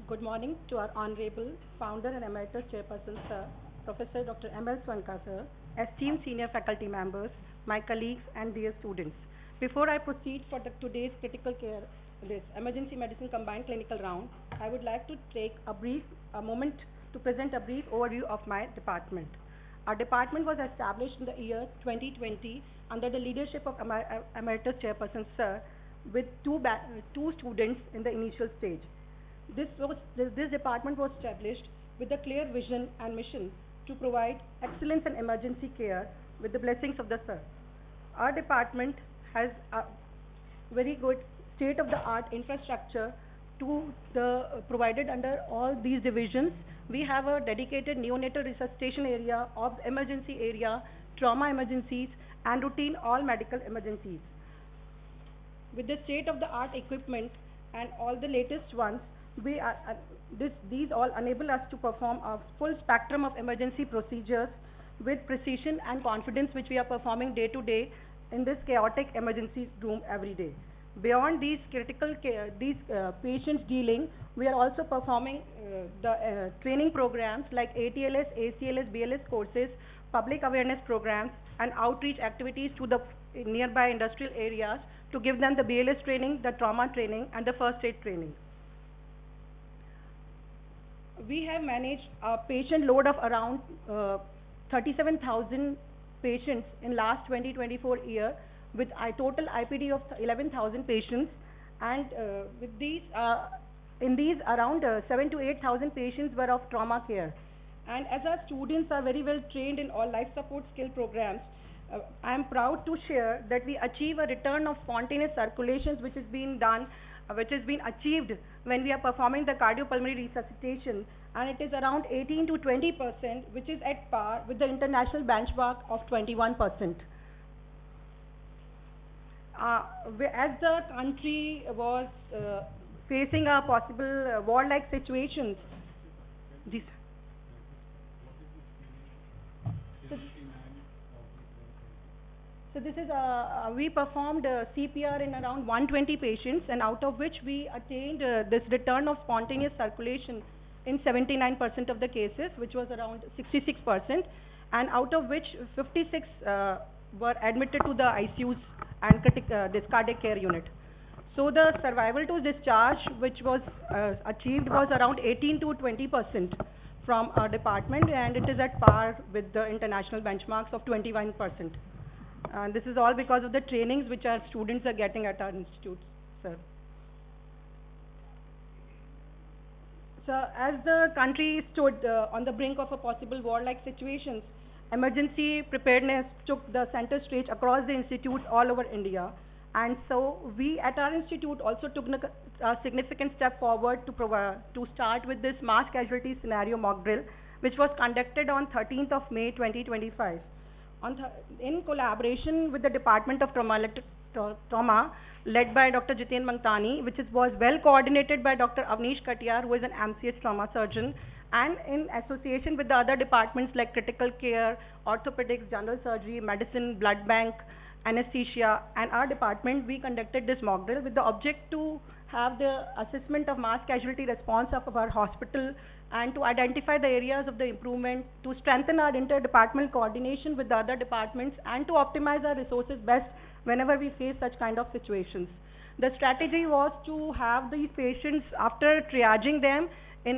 Good morning to our Honorable Founder and Emeritus Chairperson, Sir, Professor Dr. M.L. Swanka, Sir, esteemed senior faculty members, my colleagues and dear students. Before I proceed for today's critical care, this emergency medicine combined clinical round, I would like to take a moment to present a brief overview of my department. Our department was established in the year 2020 under the leadership of Emeritus Chairperson, Sir, with two students in the initial stage. This department was established with a clear vision and mission to provide excellence in emergency care with the blessings of the Sir. Our department has a very good state-of-the-art infrastructure provided under all these divisions. We have a dedicated neonatal resuscitation area, emergency area, trauma emergencies, and routine all medical emergencies. With the state-of-the-art equipment and all the latest ones, these all enable us to perform a full spectrum of emergency procedures with precision and confidence, which we are performing day to day in this chaotic emergency room every day. Beyond these critical care, patients dealing, we are also performing the training programs like ATLS, ACLS, BLS courses, public awareness programs, and outreach activities to the nearby industrial areas to give them the BLS training, the trauma training, and the first aid training. We have managed a patient load of around 37,000 patients in last 2024 year with a total IPD of 11,000 patients, and with these, in these around 7,000 to 8,000 patients were of trauma care. And as our students are very well trained in all life support skill programs, I am proud to share that we achieve a return of spontaneous circulations which has been achieved when we are performing the cardiopulmonary resuscitation, and it is around 18 to 20%, which is at par with the international benchmark of 21%. As the country was facing a possible war-like situations, So this is we performed CPR in around 120 patients, and out of which we attained this return of spontaneous circulation in 79% of the cases, which was around 66%, and out of which 56 were admitted to the ICUs and this cardiac care unit. So the survival to discharge, which was achieved, was around 18 to 20% from our department, and it is at par with the international benchmarks of 21%. And this is all because of the trainings which our students are getting at our institutes, sir. So as the country stood on the brink of a possible war-like situations, emergency preparedness took the center stage across the institutes all over India. And so we at our institute also took a significant step forward to start with this mass casualty scenario mock drill, which was conducted on 13th of May 2025. In collaboration with the Department of Trauma led by Dr. Jiten Mangtani, which was well coordinated by Dr. Avnish Katiyar, who is an MCH trauma surgeon, and in association with the other departments like critical care, orthopedics, general surgery, medicine, blood bank, anesthesia, and our department, we conducted this mock drill with the object to have the assessment of mass casualty response of our hospital and to identify the areas of the improvement, to strengthen our interdepartmental coordination with the other departments, and to optimize our resources best whenever we face such kind of situations. The strategy was to have these patients, after triaging them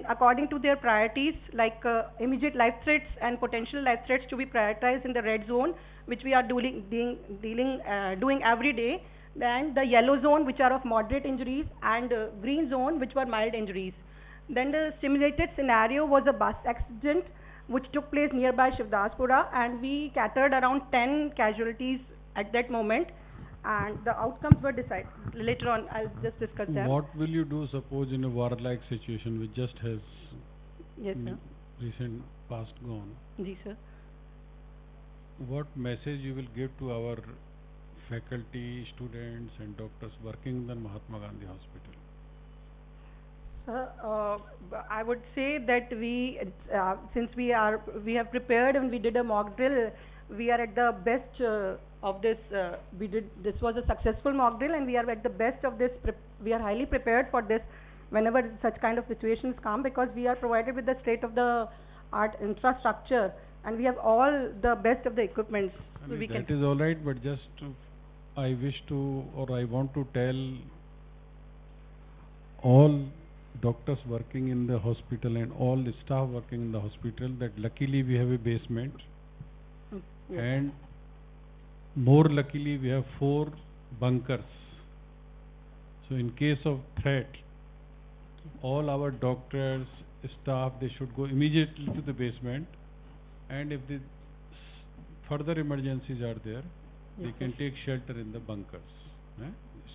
according to their priorities, like immediate life threats and potential life threats, to be prioritized in the red zone, which we are doing every day, then the yellow zone, which are of moderate injuries, and green zone, which were mild injuries. Then the simulated scenario was a bus accident which took place nearby Shivdaspura, and we catered around 10 casualties at that moment, and the outcomes were decided. Later on, I'll just discuss them. What will you do, suppose, in a war-like situation which just has recent past gone? Ji, sir. What message you will give to our faculty, students and doctors working in the Mahatma Gandhi Hospital? I would say that since we have prepared and we did a mock drill, we are at the best of this. This was a successful mock drill, and we are at the best of this. We are highly prepared for this whenever such kind of situations come, because we are provided with the state-of-the-art infrastructure and we have all the best of the equipments. I So mean, we can. that is all right, but just I wish to, or I want to tell all doctors working in the hospital and all the staff working in the hospital that luckily we have a basement, Yes. and more luckily we have 4 bunkers. So in case of threat, all our doctors, staff, they should go immediately to the basement, and if the further emergencies are there, they can take shelter in the bunkers.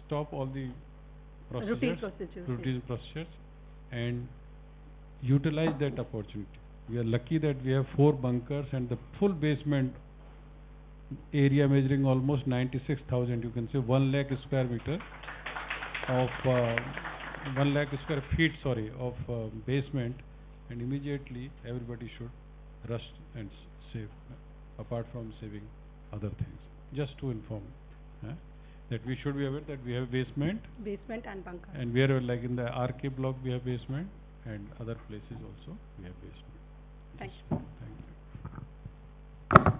Stop all the Routine procedures, procedures. procedures, and utilize that opportunity. We are lucky that we have 4 bunkers and the full basement area measuring almost 96,000, you can say 1 lakh square meter of 1 lakh square feet, sorry, of basement, and immediately everybody should rush and save, apart from saving other things. Just to inform that we should be aware that we have basement, And bunker. and we are like in the RK block we have basement, and other places also we have basement. Thank Yes. you. Thank you.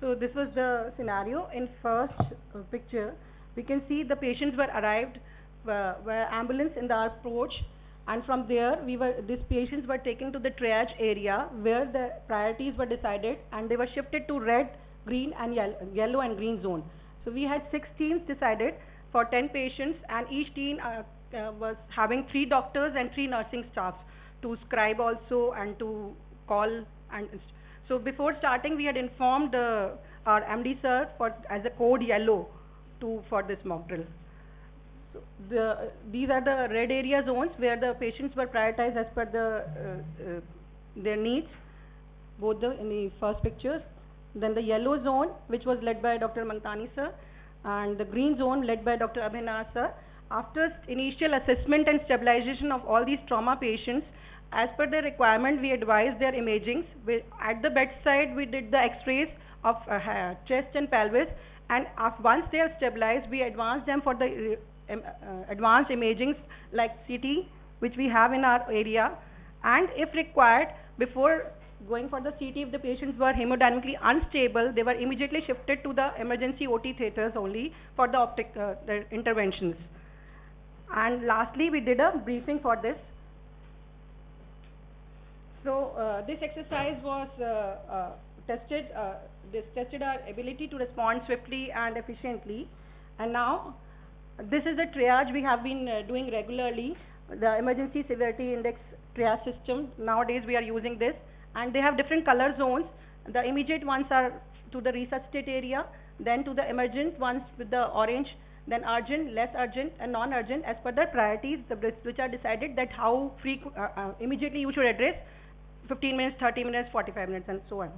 So this was the scenario. In first picture, we can see the patients were arrived, were ambulance in the approach, and from there these patients were taken to the triage area where the priorities were decided, and they were shifted to red, green and yellow and green zone. So we had 6 teams decided for 10 patients, and each team was having 3 doctors and 3 nursing staffs to scribe also and to call. And so before starting, we had informed our MD sir as a code yellow for this mock drill. So these are the red area zones where the patients were prioritized as per their needs, both in the first pictures. Then the yellow zone, which was led by Dr. Mantani sir, and the green zone led by Dr. Abhinay sir. After initial assessment and stabilization of all these trauma patients, as per the requirement, we advised their imagings. At the bedside, we did the X-rays of chest and pelvis, and once they are stabilized, we advanced them for the advanced imagings like CT, which we have in our area, and if required, before going for the CT, if the patients were hemodynamically unstable, they were immediately shifted to the emergency OT theaters only for the interventions. And lastly, we did a briefing for this. So this exercise was tested. This tested our ability to respond swiftly and efficiently. And now, this is the triage we have been doing regularly, the emergency severity index triage system. Nowadays, we are using this, and they have different color zones. The immediate ones are to the resuscitate area, then to the emergent ones with the orange, then urgent, less urgent, and non-urgent as per the priorities, which are decided that how immediately you should address. 15 minutes, 30 minutes, 45 minutes, and so on.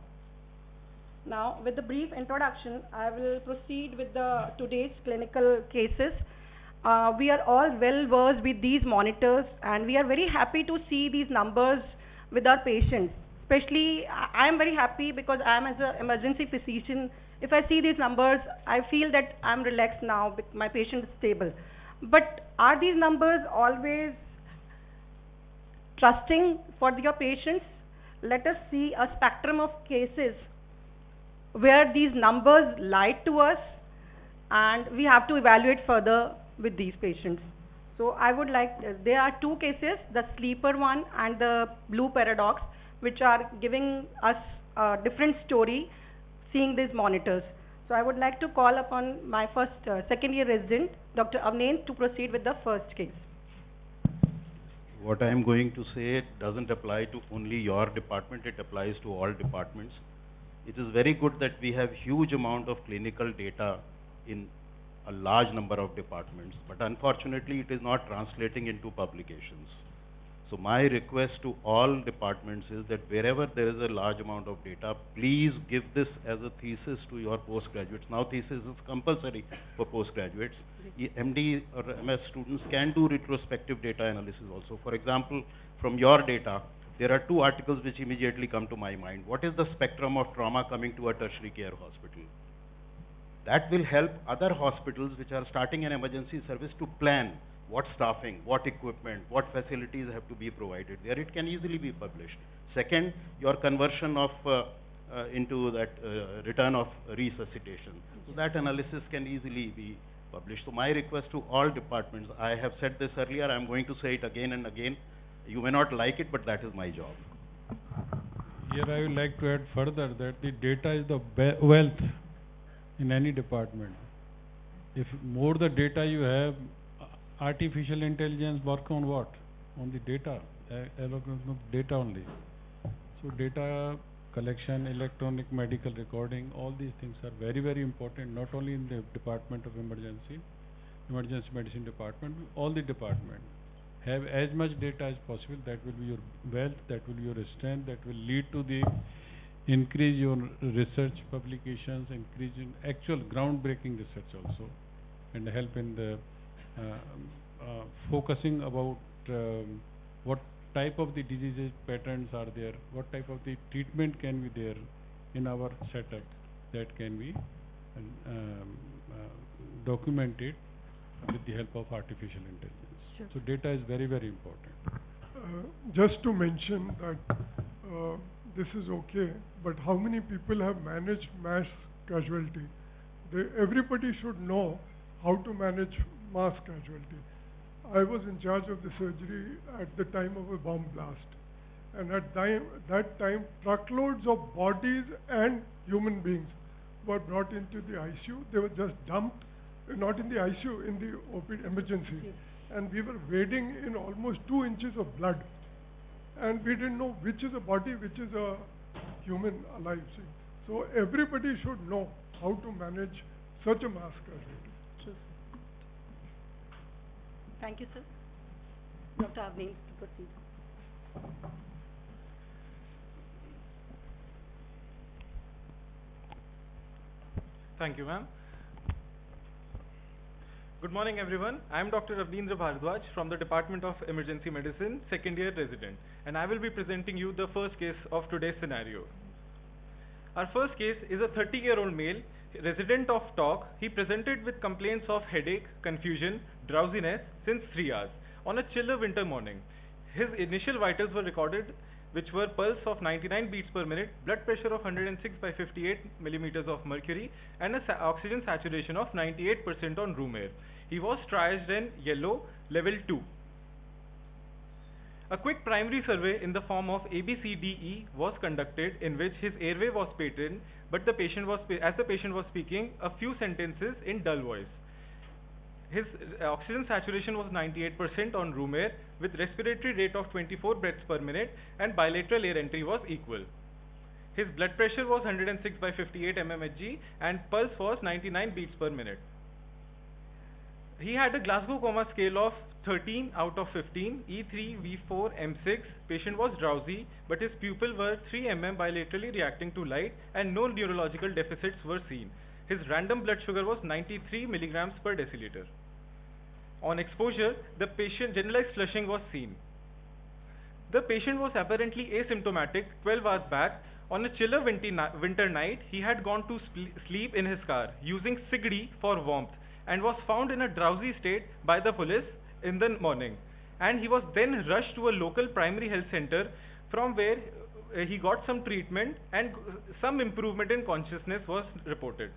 Now, with the brief introduction, I will proceed with today's clinical cases. We are all well versed with these monitors, and we are very happy to see these numbers with our patients. Especially, I am very happy because I am as an emergency physician. If I see these numbers, I feel that I am relaxed now, my patient is stable. But are these numbers always trusting for your patients? Let us see a spectrum of cases where these numbers lied to us, and we have to evaluate further with these patients. So I would like, there are 2 cases, the sleeper one and the blue paradox, which are giving us a different story seeing these monitors. So I would like to call upon my second year resident, Dr. Avniendra, to proceed with the first case. What I am going to say doesn't apply to only your department, it applies to all departments. It is very good that we have huge amount of clinical data in a large number of departments, but unfortunately it is not translating into publications. So my request to all departments is that wherever there is a large amount of data, please give this as a thesis to your postgraduates. Now thesis is compulsory for postgraduates. MD or MS students can do retrospective data analysis also. For example, from your data, there are 2 articles which immediately come to my mind. What is the spectrum of trauma coming to a tertiary care hospital? That will help other hospitals which are starting an emergency service to plan. what staffing, what equipment, what facilities have to be provided there, it can easily be published. Second, your conversion of into that return of resuscitation. So that analysis can easily be published. So my request to all departments, I have said this earlier, I am going to say it again and again. You may not like it, but that is my job. Here I would like to add further that the data is the wealth in any department. If more the data you have, artificial intelligence work on what? On the data, algorithm of data only. So data collection, electronic medical recording, all these things are very, very important, not only in the Department of Emergency Medicine Department, all the departments. Have as much data as possible. That will be your wealth, that will be your strength, that will lead to the increase your research publications, increase in actual groundbreaking research also, and help in the focusing about what type of the diseases patterns are there, what type of the treatment can be there in our setup that can be documented with the help of artificial intelligence. Sure. So data is very, very important. Just to mention that this is okay, but how many people have managed mass casualty? Everybody should know how to manage mass casualty. I was in charge of the surgery at the time of a bomb blast, and at that time truckloads of bodies and human beings were brought into the ICU. They were just dumped, not in the ICU, in the OP emergency. Yes. And we were wading in almost 2 inches of blood, and we didn't know which is a body, which is a human alive. So everybody should know how to manage such a mass casualty. True. Thank you, sir. Dr. Avniendra, to proceed. Thank you, ma'am. Good morning, everyone. I am Dr. Avniendra Bharadwaj from the Department of Emergency Medicine, second year resident, and I will be presenting you the first case of today's scenario. Our first case is a 30-year-old male, resident of Talk. He presented with complaints of headache, confusion, drowsiness since 3 hours on a chilly winter morning. His initial vitals were recorded, which were pulse of 99 beats per minute, blood pressure of 106 by 58 millimeters of mercury, and a oxygen saturation of 98% on room air. He was triaged in yellow, level 2. A quick primary survey in the form of ABCDE was conducted, in which his airway was patent, but the patient was speaking a few sentences in dull voice. His oxygen saturation was 98% on room air, with respiratory rate of 24 breaths per minute, and bilateral air entry was equal. His blood pressure was 106 by 58 mmHg, and pulse was 99 beats per minute. He had a Glasgow Coma scale of 13 out of 15, E3, V4, M6. Patient was drowsy, but his pupil were 3 mm bilaterally reacting to light, and no neurological deficits were seen. His random blood sugar was 93 milligrams per deciliter. On exposure, the patient generalized flushing was seen. The patient was apparently asymptomatic 12 hours back. On a chilly winter night, he had gone to sleep in his car using CIGD for warmth, and was found in a drowsy state by the police in the morning. And he was then rushed to a local primary health center, from where he got some treatment and some improvement in consciousness was reported.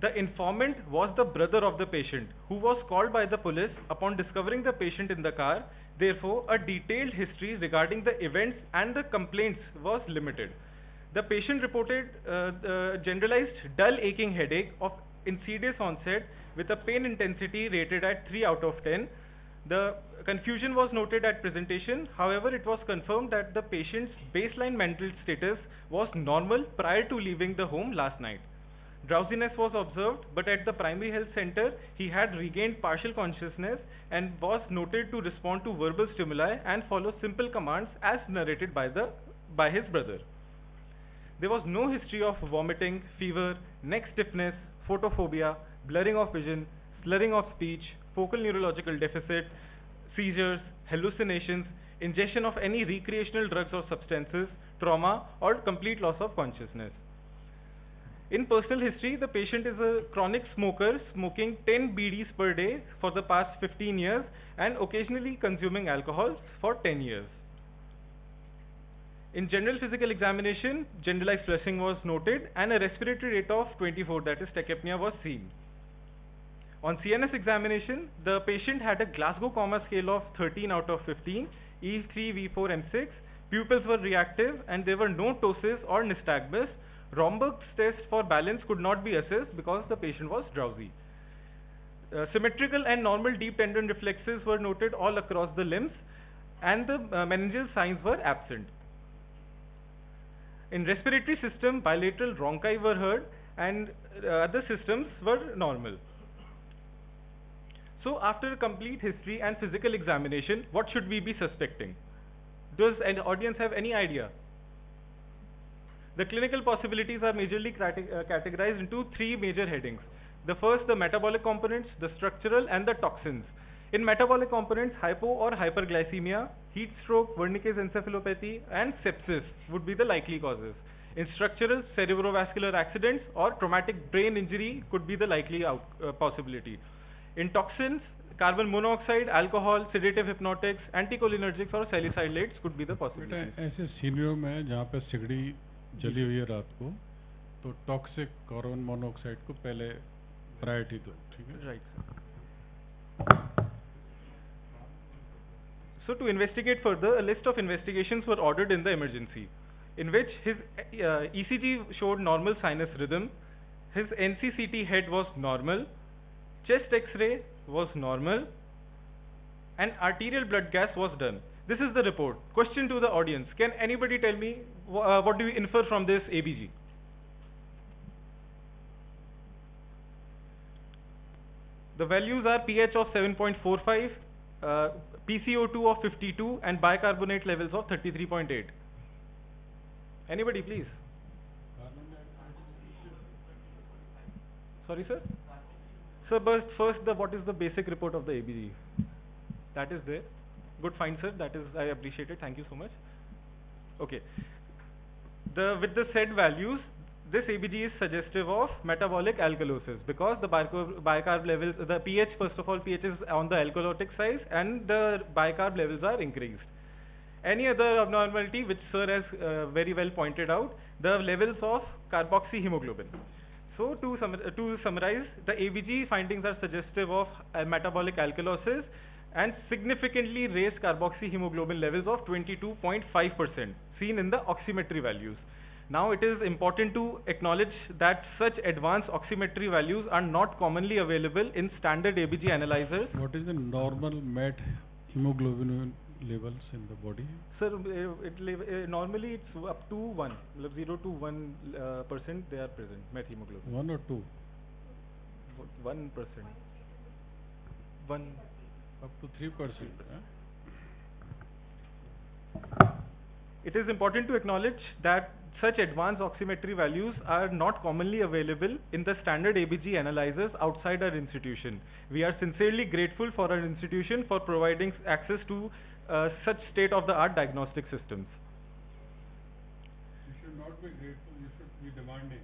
The informant was the brother of the patient, who was called by the police upon discovering the patient in the car. Therefore, a detailed history regarding the events and the complaints was limited. The patient reported generalized dull aching headache of insidious onset with a pain intensity rated at 3 out of 10. The confusion was noted at presentation. However, it was confirmed that the patient's baseline mental status was normal prior to leaving the home last night. Drowsiness was observed, but at the primary health center, he had regained partial consciousness and was noted to respond to verbal stimuli and follow simple commands as narrated by his brother. There was no history of vomiting, fever, neck stiffness, photophobia, blurring of vision, slurring of speech, focal neurological deficit, seizures, hallucinations, ingestion of any recreational drugs or substances, trauma, or complete loss of consciousness. In personal history, the patient is a chronic smoker, smoking 10 BDs per day for the past 15 years and occasionally consuming alcohol for 10 years. In general physical examination, generalized flushing was noted and a respiratory rate of 24, that is tachypnea, was seen. On CNS examination, the patient had a Glasgow Coma scale of 13 out of 15, E3, V4, M6. Pupils were reactive and there were no ptosis or nystagmus. Romberg's test for balance could not be assessed because the patient was drowsy. Symmetrical and normal deep tendon reflexes were noted all across the limbs and the meningeal signs were absent. In respiratory system, bilateral bronchi were heard and other systems were normal. So after a complete history and physical examination, what should we be suspecting? Does an audience have any idea? The clinical possibilities are majorly categorized into three major headings. The first, the metabolic components, the structural and the toxins. In metabolic components, hypo or hyperglycemia, heat stroke, Wernicke's encephalopathy and sepsis would be the likely causes. In structural, cerebrovascular accidents or traumatic brain injury could be the likely possibility. In toxins, carbon monoxide, alcohol, sedative hypnotics, anticholinergics or salicylates could be the possibilities. ऐसे scenario में जहाँ पे सिगड़ी जली हुई है रात को, तो टॉक्सिक कार्बन मोनोऑक्साइड को पहले प्रायोरिटी दो, ठीक है? Right. So to investigate further, a list of investigations were ordered in the emergency, in which his ECG showed normal sinus rhythm, his NCCT head was normal, chest X-ray was normal, and arterial blood gas was done. This is the report. Question to the audience. Can anybody tell me what do you infer from this ABG? The values are pH of 7.45, PCO2 of 52 and bicarbonate levels of 33.8. Anybody please? Sorry sir? Sir, but first what is the basic report of the ABG? That is there. Good find sir, that is, I appreciate it, thank you so much. Okay. With the said values, this ABG is suggestive of metabolic alkalosis because the bicarb levels, the pH, first of all, pH is on the alkalotic side and the bicarb levels are increased. Any other abnormality which sir has very well pointed out, the levels of carboxyhemoglobin. So to summarize, the ABG findings are suggestive of metabolic alkalosis and significantly raised carboxyhemoglobin levels of 22.5% seen in the oximetry values. Now it is important to acknowledge that such advanced oximetry values are not commonly available in standard ABG analyzers. What is the normal met hemoglobin levels in the body? Sir, normally it's up to 1, 0 to 1% they are present, met hemoglobin. 1 or 2? 1%. 1. Up to 3%. It is important to acknowledge that such advanced oximetry values are not commonly available in the standard ABG analyzers outside our institution. We are sincerely grateful for our institution for providing access to such state-of-the-art diagnostic systems. You should not be grateful, you should be demanding.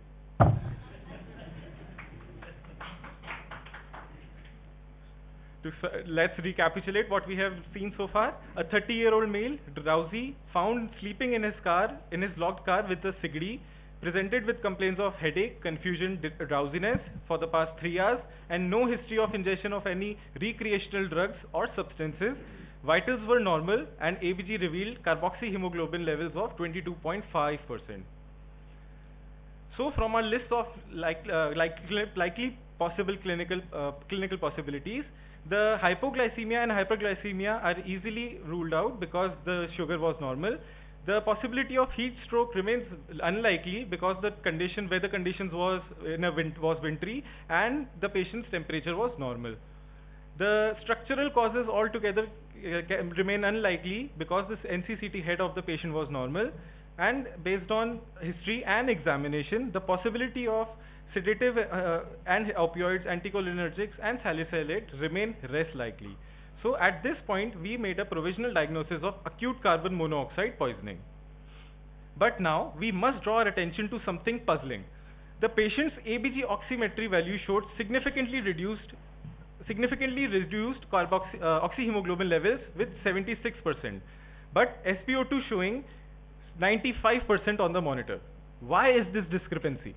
Let's recapitulate what we have seen so far. A 30-year-old male, drowsy, found sleeping in his locked car with a sigdi, presented with complaints of headache, confusion, drowsiness for the past 3 hours, and no history of ingestion of any recreational drugs or substances. Vitals were normal, and ABG revealed carboxyhemoglobin levels of 22.5%. So, from our list of likely possible clinical possibilities, the hypoglycemia and hyperglycemia are easily ruled out because the sugar was normal. The possibility of heat stroke remains unlikely because the weather conditions was wintry and the patient's temperature was normal. The structural causes altogether remain unlikely because this NCCT head of the patient was normal, and based on history and examination, the possibility of sedative and opioids, anticholinergics and salicylate remain less likely. So at this point, we made a provisional diagnosis of acute carbon monoxide poisoning. But now we must draw our attention to something puzzling. the patient's ABG oximetry value showed significantly reduced oxyhemoglobin levels with 76%, but SpO2 showing 95% on the monitor. Why is this discrepancy?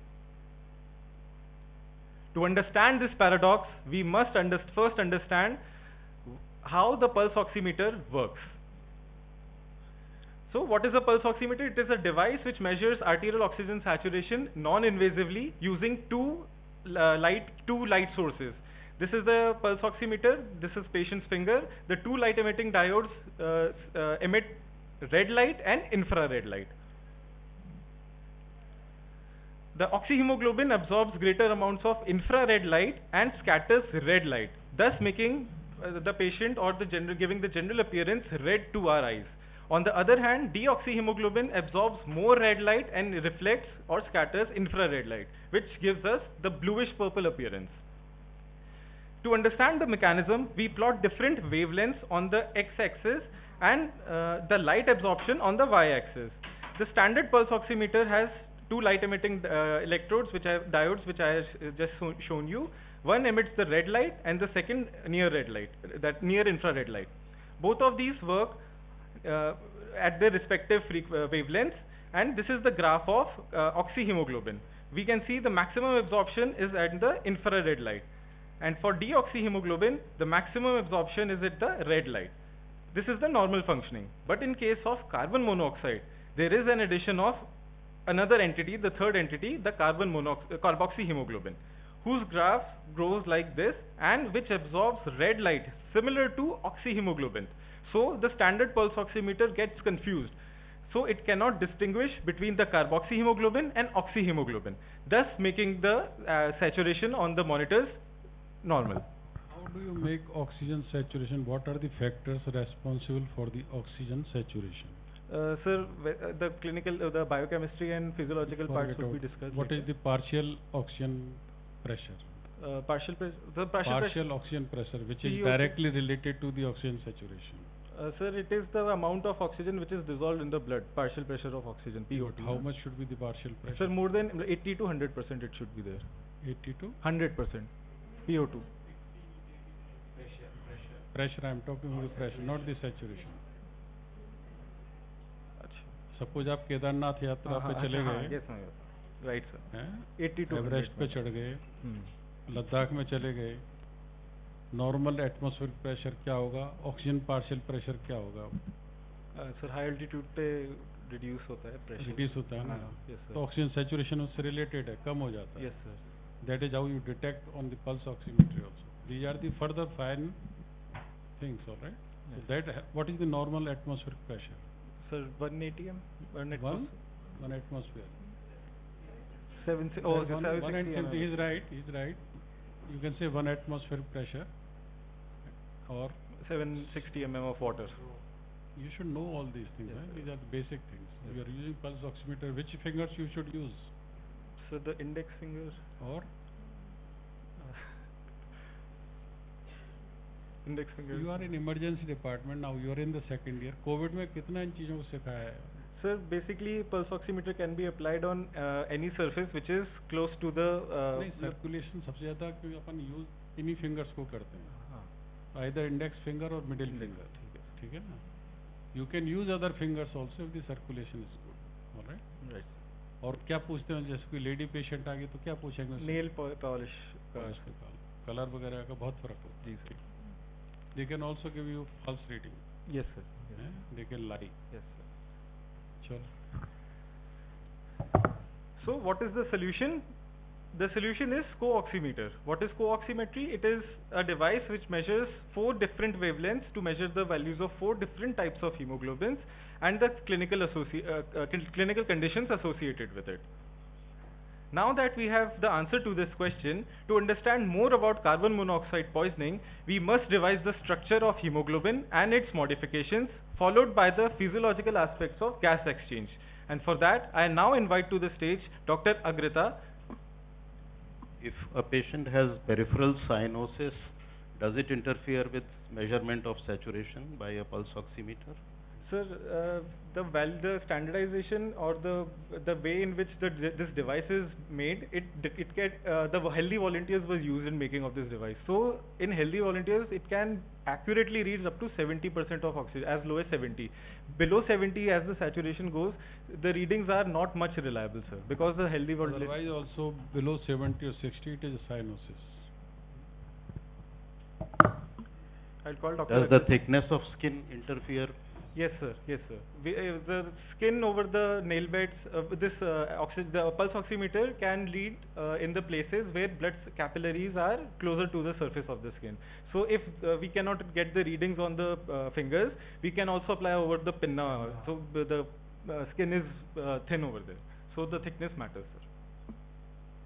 To understand this paradox, we must first understand how the pulse oximeter works. So what is a pulse oximeter? It is a device which measures arterial oxygen saturation non-invasively using two light sources. This is the pulse oximeter, this is patient's finger. The two light emitting diodes emit red light and infrared light. The oxyhemoglobin absorbs greater amounts of infrared light and scatters red light, thus making the patient or giving the general appearance red to our eyes. On the other hand, deoxyhemoglobin absorbs more red light and reflects or scatters infrared light, which gives us the bluish purple appearance. To understand the mechanism, we plot different wavelengths on the x-axis and the light absorption on the y-axis. The standard pulse oximeter has two light emitting electrodes, diodes, which I have just shown you. One emits the red light and the second near red light, that near infrared light. Both of these work at their respective wavelengths, and this is the graph of oxyhemoglobin. We can see the maximum absorption is at the infrared light, and for deoxyhemoglobin the maximum absorption is at the red light. This is the normal functioning. But in case of carbon monoxide, there is an addition of another entity, the third entity, the carboxyhemoglobin, whose graph grows like this and which absorbs red light similar to oxyhemoglobin. So the standard pulse oximeter gets confused. So it cannot distinguish between the carboxyhemoglobin and oxyhemoglobin, thus making the saturation on the monitors normal. How do you make oxygen saturation? What are the factors responsible for the oxygen saturation? Sir, the clinical, the biochemistry and physiological parts will be discussed. What is the partial oxygen pressure? Partial oxygen pressure, which is directly related to the oxygen saturation. Sir, it is the amount of oxygen which is dissolved in the blood, partial pressure of oxygen, POT. How much should be the partial pressure? Sir, more than 80 to 100% it should be there. 80 to? 100%, PO2. Pressure, I am talking about the pressure, not the saturation. Suppose आप केदारनाथ यात्रा पे चले गए, right sir, 80 to 100 Everest पे चढ़ गए, लद्दाख में चले गए, नॉर्मल एटमॉस्फेरिक प्रेशर क्या होगा, ऑक्सीजन पार्शियल प्रेशर क्या होगा? सर हाई एल्टीट्यूड पे रिड्यूस होता है प्रेशर, रिड्यूस होता है ना, तो ऑक्सीजन सैचुरेशन उससे रिलेटेड है, कम हो जाता है. Yes sir. That is how you detect on the pulse oximeter also. These are the further fine things, alright. So that what is the normal atmospheric pressure? Sir, 1 atm, 1 atmosphere. 760. He is right. You can say 1 atmospheric pressure or 760 mm of water. You should know all these things. Yes, right? These are the basic things. Yes. You are using pulse oximeter. Which fingers you should use? So the index finger Or index finger. you are in emergency department now. You are in the second year. COVID में कितना इन चीजों को सिखाया है? Sir, basically pulse oximeter can be applied on any surface which is close to the. नहीं, circulation सबसे ज़्यादा क्यों अपन use इन्हीं fingers को करते हैं. Either index finger or middle finger. ठीक है ना? You can use other fingers also if the circulation is good. All right? Right. और क्या पूछते हैं, जैसे कोई लेडी पेशेंट आ गई तो क्या पूछेंगे? Nail polish. कलर वगैरह का बहुत फर्क होता है. जी sir. They can also give you false reading. Yes sir. Yes. They can lie. Yes sir. चलो. So what is the solution? The solution is co-oximeter. What is co-oximetry? It is a device which measures 4 different wavelengths to measure the values of 4 different types of hemoglobins and the clinical conditions associated with it. Now that we have the answer to this question, to understand more about carbon monoxide poisoning, we must revise the structure of hemoglobin and its modifications, followed by the physiological aspects of gas exchange. And for that, I now invite to the stage Dr. Agrita. If a patient has peripheral cyanosis, does it interfere with measurement of saturation by a pulse oximeter? Sir, the standardization or the way in which this device is made, the healthy volunteers was used in making of this device. So in healthy volunteers, it can accurately reach up to 70% of oxygen, as low as 70. Below 70, as the saturation goes, the readings are not much reliable, sir, because the healthy volunteers. Otherwise, also below 70 or 60, it is a cyanosis. I'll call Dr. Does the thickness of skin interfere? Yes, sir. Yes, sir. The skin over the nail beds, the pulse oximeter can lead in the places where blood capillaries are closer to the surface of the skin. So if we cannot get the readings on the fingers, we can also apply over the pinna. So the skin is thin over there. So the thickness matters, sir.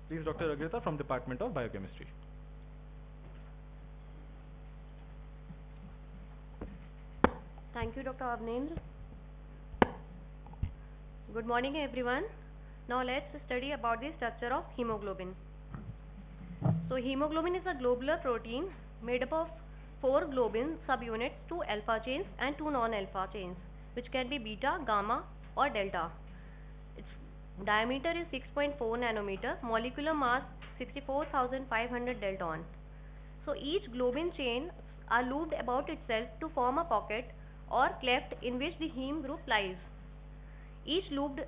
Please, Dr. Agrita from Department of Biochemistry. Thank you, Dr. Avniendra. Good morning, everyone. Now let's study about the structure of hemoglobin. So hemoglobin is a globular protein made up of 4 globin subunits, 2 alpha chains and 2 non-alpha chains, which can be beta, gamma or delta. Its diameter is 6.4 nanometer, molecular mass 64,500 dalton. So each globin chain are looped about itself to form a pocket or cleft in which the heme group lies. Each chain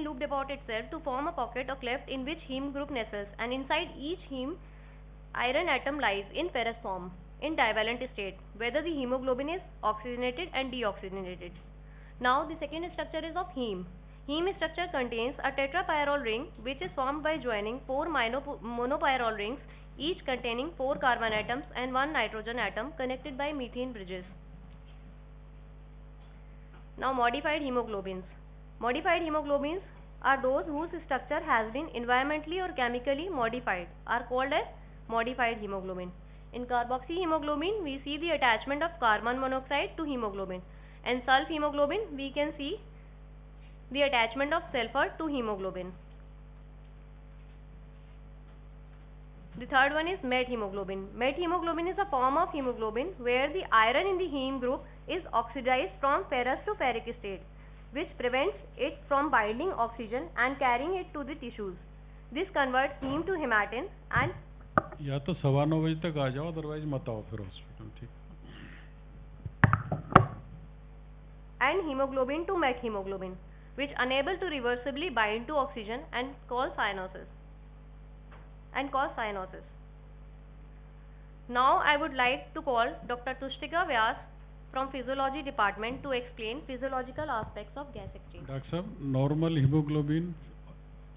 looped about itself to form a pocket or cleft in which heme group nestles, and inside each heme iron atom lies in ferrous form in divalent state, whether the hemoglobin is oxygenated and deoxygenated. Now the second structure is of heme. Heme structure contains a tetrapyrrole ring which is formed by joining 4 monopyrrole rings, each containing 4 carbon atoms and 1 nitrogen atom connected by methane bridges. Now modified hemoglobins. Modified hemoglobins are those whose structure has been environmentally or chemically modified, are called as modified hemoglobin. In carboxy hemoglobin, we see the attachment of carbon monoxide to hemoglobin, and sulf hemoglobin, we can see the attachment of sulfur to hemoglobin. The third one is methemoglobin. Methemoglobin is a form of hemoglobin where the iron in the heme group is oxidized from ferrous to ferric state, which prevents it from binding oxygen and carrying it to the tissues. This converts heme to hematin and या तो 9:15 बजे तक आ जाओ, otherwise मत आओ फिर hospital, ठीक? and hemoglobin to methemoglobin, which unable to reversibly bind to oxygen and cause cyanosis. Now I would like to call Dr. Tushtika Vyas from Physiology department to explain physiological aspects of gas exchange. Doctor साहब, normal haemoglobin,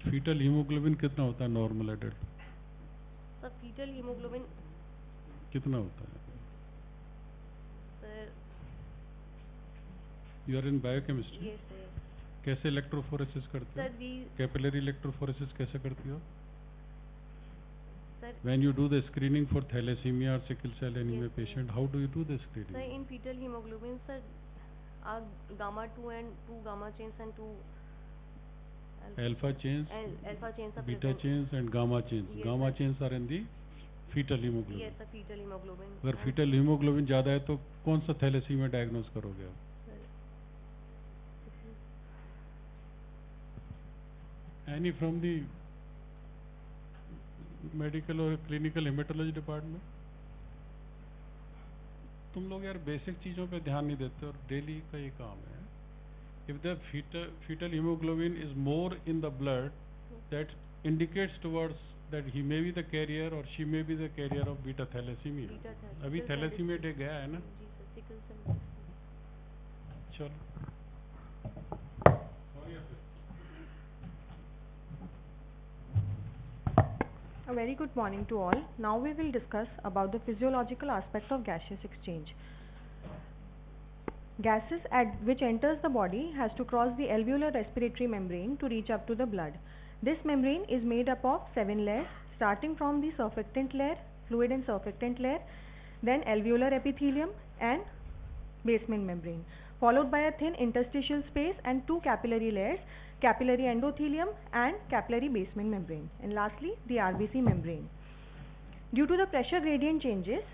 fetal haemoglobin कितना होता है normal adult? Sir fetal haemoglobin कितना होता है? Sir you are in biochemistry? ये sir कैसे electrophoresis करते हो? कैपिलरी इलेक्ट्रोफोरेसिस कैसे करती हो? Sir, when you do the screening for thalassemia or sickle cell anemia Yes, patient, how do you do the screening? sir, in fetal hemoglobin, sir, gamma 2 and 2 gamma chains and 2 alpha chains, alpha chains are beta present. chains and gamma chains. Yes, Gamma sir. chains are in the fetal hemoglobin. Yes, sir, fetal hemoglobin. अगर And, fetal hemoglobin ज़्यादा है तो कौन सा thalassemia diagnose करोगे आप? sir, Any from the medical or clinical hematology department? तुम लोग यार बेसिक चीज़ों पे ध्यान नहीं देते और डेली का ये काम है. If the fetal hemoglobin is more in the blood, that indicates towards that he may be the carrier or she may be the carrier of beta thalassemia. Beta thalassemia. अभी Sickle cell thalassemia day गया है ना? जी sir, sickle cell. चलो. A very good morning to all. Now we will discuss about the physiological aspect of gaseous exchange. Gases which enters the body has to cross the alveolar respiratory membrane to reach up to the blood. This membrane is made up of 7 layers, starting from the surfactant layer, fluid and surfactant layer, then alveolar epithelium and basement membrane, followed by a thin interstitial space and 2 capillary layers, capillary endothelium and capillary basement membrane, and lastly the RBC membrane. Due to the pressure gradient changes,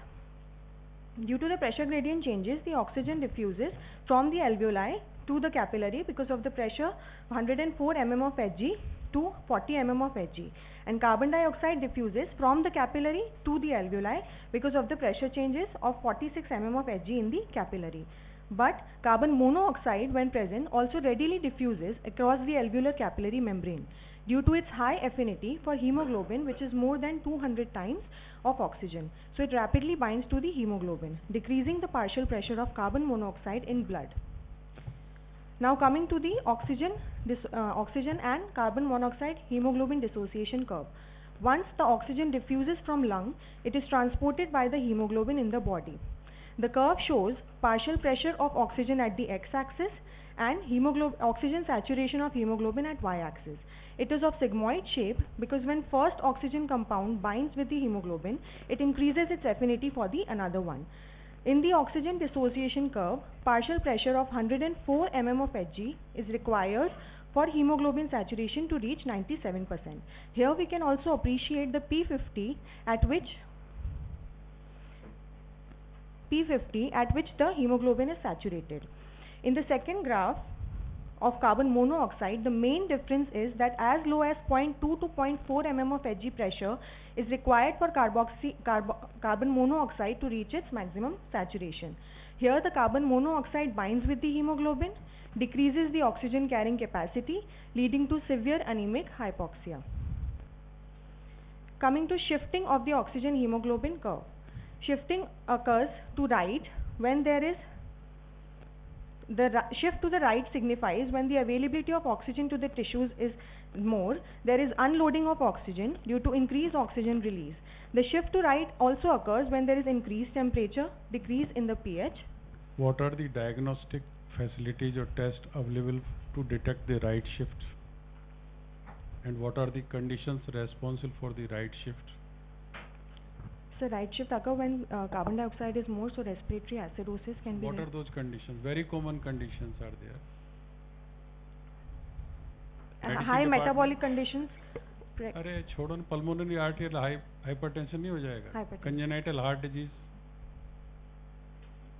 Due to the pressure gradient changes, the oxygen diffuses from the alveoli to the capillary because of the pressure 104 mm of Hg to 40 mm of Hg, and carbon dioxide diffuses from the capillary to the alveoli because of the pressure changes of 46 mm of Hg in the capillary. But carbon monoxide, when present, also readily diffuses across the alveolar capillary membrane due to its high affinity for hemoglobin, which is more than 200 times of oxygen. So it rapidly binds to the hemoglobin, decreasing the partial pressure of carbon monoxide in blood. Now coming to the oxygen and carbon monoxide hemoglobin dissociation curve. Once the oxygen diffuses from lung, it is transported by the hemoglobin in the body. The curve shows partial pressure of oxygen at the x-axis and oxygen saturation of hemoglobin at y-axis. It is of sigmoid shape because when first oxygen compound binds with the hemoglobin, it increases its affinity for the another one. In the oxygen dissociation curve, partial pressure of 104 mm of Hg is required for hemoglobin saturation to reach 97%. Here we can also appreciate the P50 at which the hemoglobin is saturated. In the second graph of carbon monoxide, the main difference is that as low as 0.2 to 0.4 mm of Hg pressure is required for carbon monoxide to reach its maximum saturation. Here the carbon monoxide binds with the hemoglobin, decreases the oxygen carrying capacity, leading to severe anemic hypoxia. Coming to shifting of the oxygen hemoglobin curve. Shifting occurs to right when there is shift to the right signifies when the availability of oxygen to the tissues is more, there is unloading of oxygen due to increased oxygen release. The shift to right also occurs when there is increased temperature, decrease in the pH. What are the diagnostic facilities or tests available to detect the right shifts? And what are the conditions responsible for the right shift? So right shift occur when carbon dioxide is more, so respiratory acidosis can be What there. are those conditions? Very common conditions are there. High metabolic conditions. अरे छोड़ो ना, pulmonary arterial hypertension नहीं हो जाएगा? Congenital heart disease,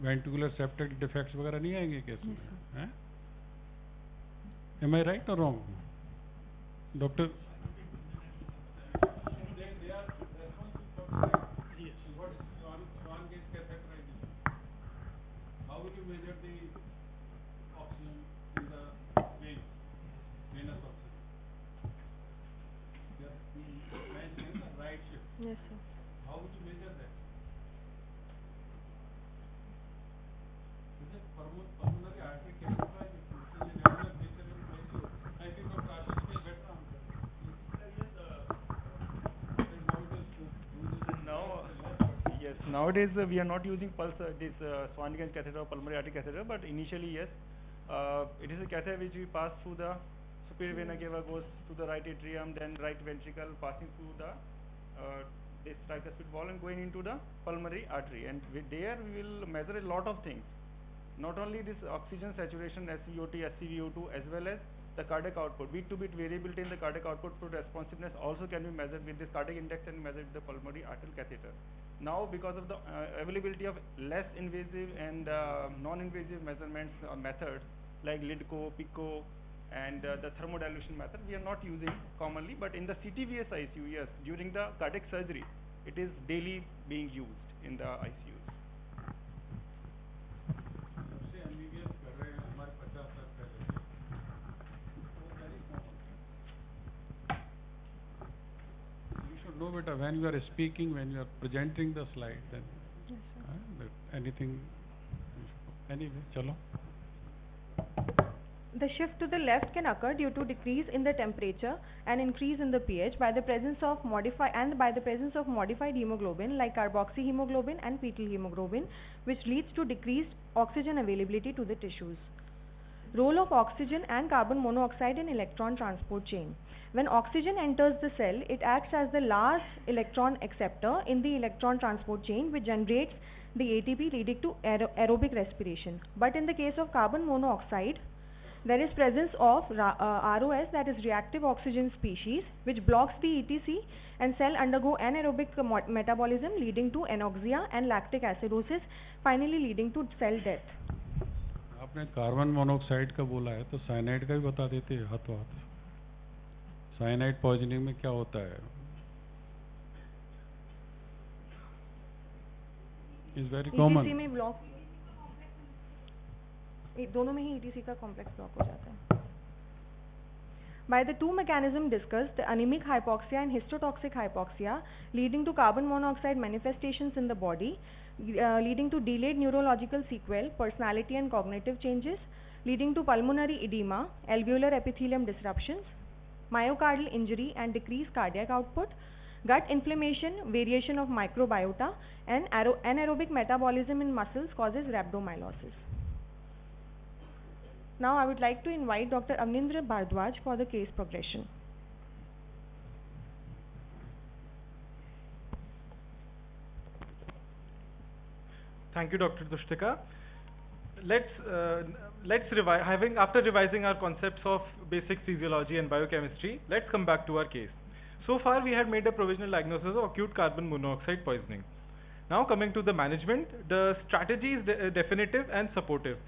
ventricular septic defects वगैरह नहीं आएंगे case में? हैं? Am I right or wrong, doctor? How will you measure the oxygen in the vein, venous oxygen? You are mentioning the right shift. Yes, sir. How would you measure that? Is it pulmonary artery calcified? This is another feature in ICU. I think Dr. Ashish will better answer. Yes, nowadays we are not using pulse, Swan-Ganz catheter or pulmonary artery catheter, but initially yes, it is a catheter which we pass through the superior vena cava, goes to the right atrium, then right ventricle, passing through the this tricuspid wall and going into the pulmonary artery, and there we will measure a lot of things, not only this oxygen saturation, SVO2, SCVO2, as well as the cardiac output. Bit to bit variability in the cardiac output to responsiveness also can be measured with this cardiac index and measured with the pulmonary arterial catheter. Now because of the availability of less invasive and non-invasive measurements methods like LIDCO, PICO and the thermodilution method, we are not using commonly, but in the CTVS ICU, yes, during the cardiac surgery, it is daily being used in the ICUs. No, beta, when you are speaking, when you are presenting the slide, then Yes, sir. anything. Anyway, chalo. The shift to the left can occur due to decrease in the temperature and increase in the pH by the presence of modified hemoglobin like carboxyhemoglobin and fetal hemoglobin, which leads to decreased oxygen availability to the tissues. Role of oxygen and carbon monoxide in electron transport chain. When oxygen enters the cell, it acts as the last electron acceptor in the electron transport chain, which generates the ATP leading to aerobic respiration. But in the case of carbon monoxide, There is presence of ROS, that is reactive oxygen species, which blocks the ETC, and cell undergo anaerobic metabolism leading to anoxia and lactic acidosis, finally leading to cell death. आपने carbon monoxide का बोला है तो cyanide का भी बता देते हैं हाथों हाथ. साइनाइड पॉइजनिंग में क्या होता है? Is very common. ETC में ब्लॉक, दोनों में ही ETC का कॉम्प्लेक्स ब्लॉक हो जाता है. By the two mechanisms discussed, the anemic hypoxia and histotoxic hypoxia, leading to carbon monoxide manifestations in the body, leading to delayed neurological sequelae, personality and cognitive changes, leading to pulmonary edema, alveolar epithelium disruptions, myocardial injury and decreased cardiac output, gut inflammation, variation of microbiota, and anaerobic metabolism in muscles causes rhabdomyolysis. Now I would like to invite Dr. Avniendra Bharadwaja for the case progression. Thank you, Dr. Tushtika. After revising our concepts of basic physiology and biochemistry, let's come back to our case. So far, we had made a provisional diagnosis of acute carbon monoxide poisoning. Now coming to the management, the strategy is definitive and supportive.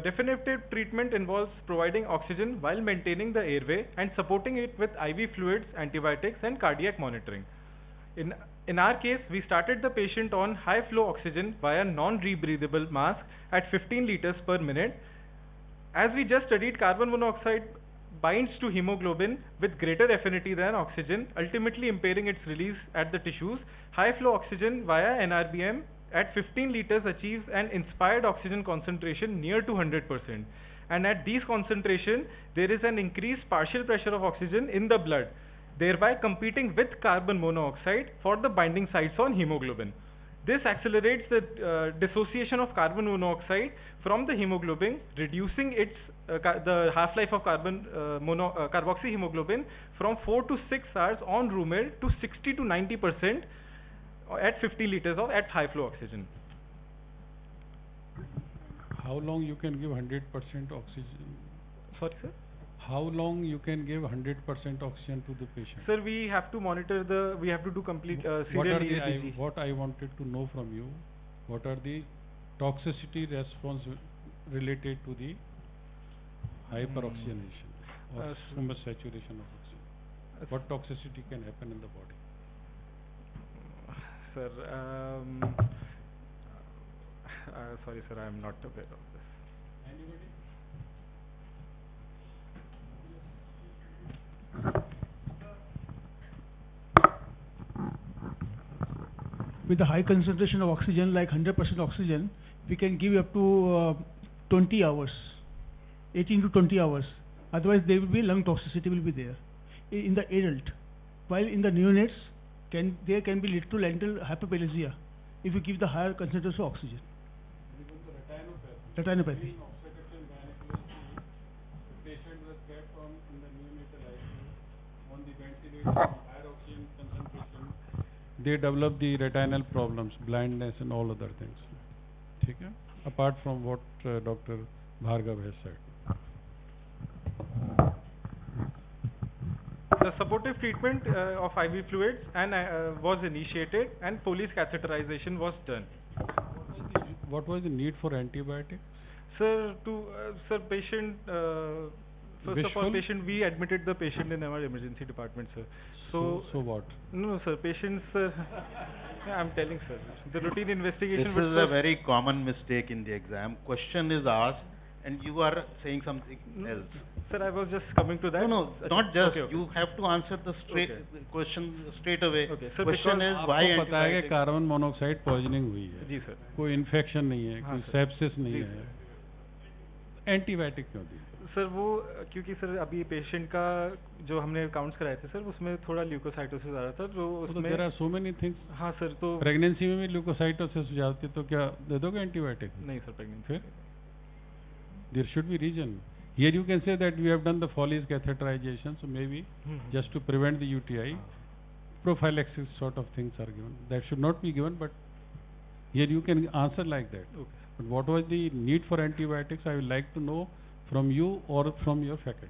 Definitive treatment involves providing oxygen while maintaining the airway and supporting it with IV fluids, antibiotics and cardiac monitoring. In our case, we started the patient on high flow oxygen via non-rebreathable mask at 15 liters per minute. As we just studied, carbon monoxide binds to hemoglobin with greater affinity than oxygen, ultimately impairing its release at the tissues. High flow oxygen via NRBM at 15 liters achieves an inspired oxygen concentration near to 100%. And at these concentration, there is an increased partial pressure of oxygen in the blood, thereby competing with carbon monoxide for the binding sites on hemoglobin. This accelerates the dissociation of carbon monoxide from the hemoglobin, reducing its the half-life of carboxyhemoglobin from 4 to 6 hours on room air to 60 to 90% at 50 liters of at high flow oxygen. How long you can give 100% oxygen? Sorry, sir? How long you can give 100% oxygen to the patient? Sir, we have to monitor we have to do complete serial ECG. What I wanted to know from you, what are the toxicity response related to the hyperoxygenation or too much saturation of oxygen? What toxicity can happen in the body? Sir, sorry sir, I am not aware of this. Anybody? With the high concentration of oxygen, like 100% oxygen, we can give up to 20 hours, 18 to 20 hours. Otherwise, there will be lung toxicity will be there in the adult. While in the neonates, there can be little lentil hyperplasia if you give the higher concentration of oxygen. Retinopathy. Patient was kept in the neonatal ICU on the ventilator, higher oxygen concentration. They develop the retinal problems, blindness and all other things. Okay? Apart from what Dr. Bhargav has said. The supportive treatment of IV fluids was initiated and Foley's catheterization was done. What was the need for antibiotics? Sir, patient, first of all, we admitted the patient in our emergency department, sir. So what? No, sir, patients, yeah, I'm telling, sir. The routine investigation. This is a very common mistake in the exam. Question is asked and you are saying something else. Sir, I was just coming to that. No, not just. Okay. You have to answer the question straight away. Okay. Sir, question is why आपको पता है कि carbon monoxide poisoning हुई है? जी sir. कोई infection नहीं है, कोई सेप्सिस नहीं है, एंटीबायोटिक क्यों दी? सर वो क्योंकि सर अभी पेशेंट का जो हमने काउंट्स कराए थे सर उसमें थोड़ा ल्यूकोसाइटोसिस आ रहा था तो उसमें there are so many things. हाँ सर, तो प्रेगनेंसी में भी ल्यूकोसाइटोसिस हो जाती तो क्या दे दोगे एंटीबायोटिक? नहीं सर, प्रेगनेंसी फिर there should be reason. Here you can say that we have done the Foley's catheterization, so maybe just to prevent the UTI, prophylaxis sort of things are given. That should not be given, but here you can answer like that. Okay. But what was the need for antibiotics? I would like to know from you or from your faculty.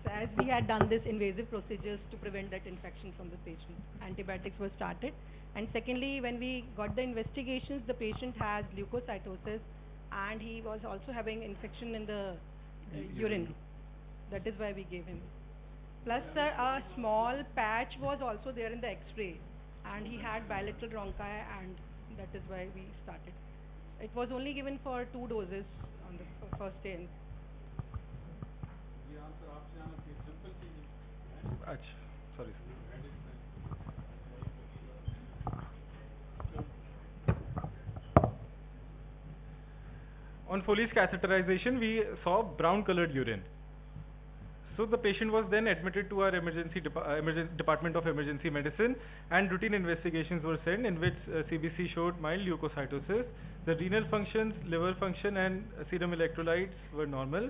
So as we had done this invasive procedures to prevent that infection from the patient, antibiotics were started. And secondly, when we got the investigations, the patient has leukocytosis and he was also having infection in the urine. That is why we gave him. Plus, sir, a small patch was also there in the X-ray, and he had bilateral bronchi, and that is why we started. It was only given for 2 doses on the first day. Sorry, sir. On Foley's catheterization, we saw brown colored urine. So the patient was then admitted to our Department of Emergency Medicine, and routine investigations were sent in which CBC showed mild leukocytosis. The renal functions, liver function and serum electrolytes were normal.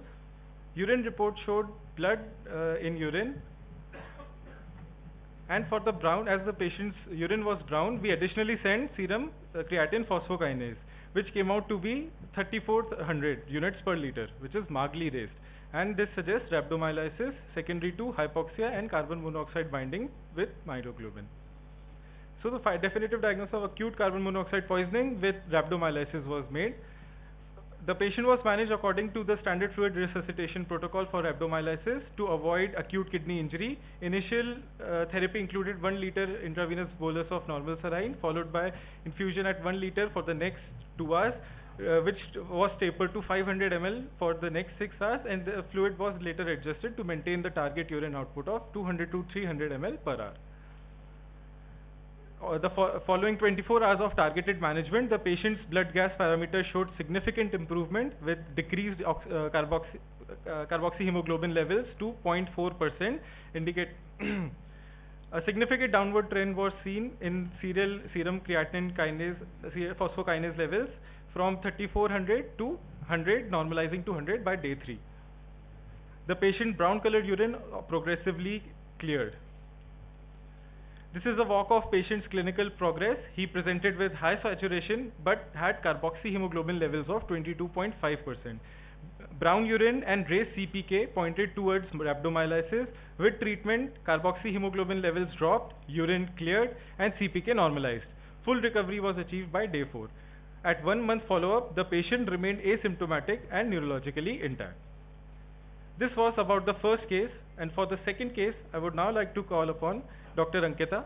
Urine report showed blood in urine. And for the brown, as the patient's urine was brown, we additionally sent serum creatine phosphokinase, which came out to be 3400 units per liter, which is markedly raised. And this suggests rhabdomyolysis secondary to hypoxia and carbon monoxide binding with myoglobin. So the definitive diagnosis of acute carbon monoxide poisoning with rhabdomyolysis was made. The patient was managed according to the standard fluid resuscitation protocol for rhabdomyolysis to avoid acute kidney injury. Initial therapy included 1 liter intravenous bolus of normal saline, followed by infusion at 1 liter for the next 2 hours, which was tapered to 500 ml for the next 6 hours, and the fluid was later adjusted to maintain the target urine output of 200 to 300 ml per hour. The following 24 hours of targeted management, the patient's blood gas parameter showed significant improvement with decreased carboxyhemoglobin levels to 0.4%, indicate a significant downward trend was seen in serum creatine kinase, phosphokinase levels from 3400 to 100, normalizing to 100 by day 3. The patient brown colored urine progressively cleared. This is a walk of patient's clinical progress. He presented with high saturation but had carboxyhemoglobin levels of 22.5%. Brown urine and raised CPK pointed towards rhabdomyolysis. With treatment, carboxyhemoglobin levels dropped, urine cleared, and CPK normalized. Full recovery was achieved by day 4. At 1 month follow-up, the patient remained asymptomatic and neurologically intact. This was about the first case, and for the second case, I would now like to call upon Dr. Ankita.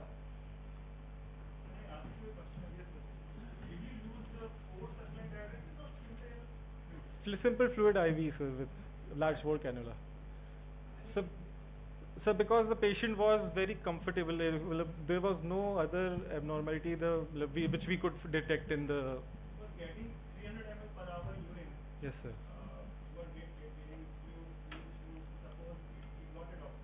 Simple fluid IV, sir, with large bore cannula. So because the patient was very comfortable, there was no other abnormality which we could detect in the... Getting 300 ml per hour urine. Yes, sir. What getting you suppose you got it off.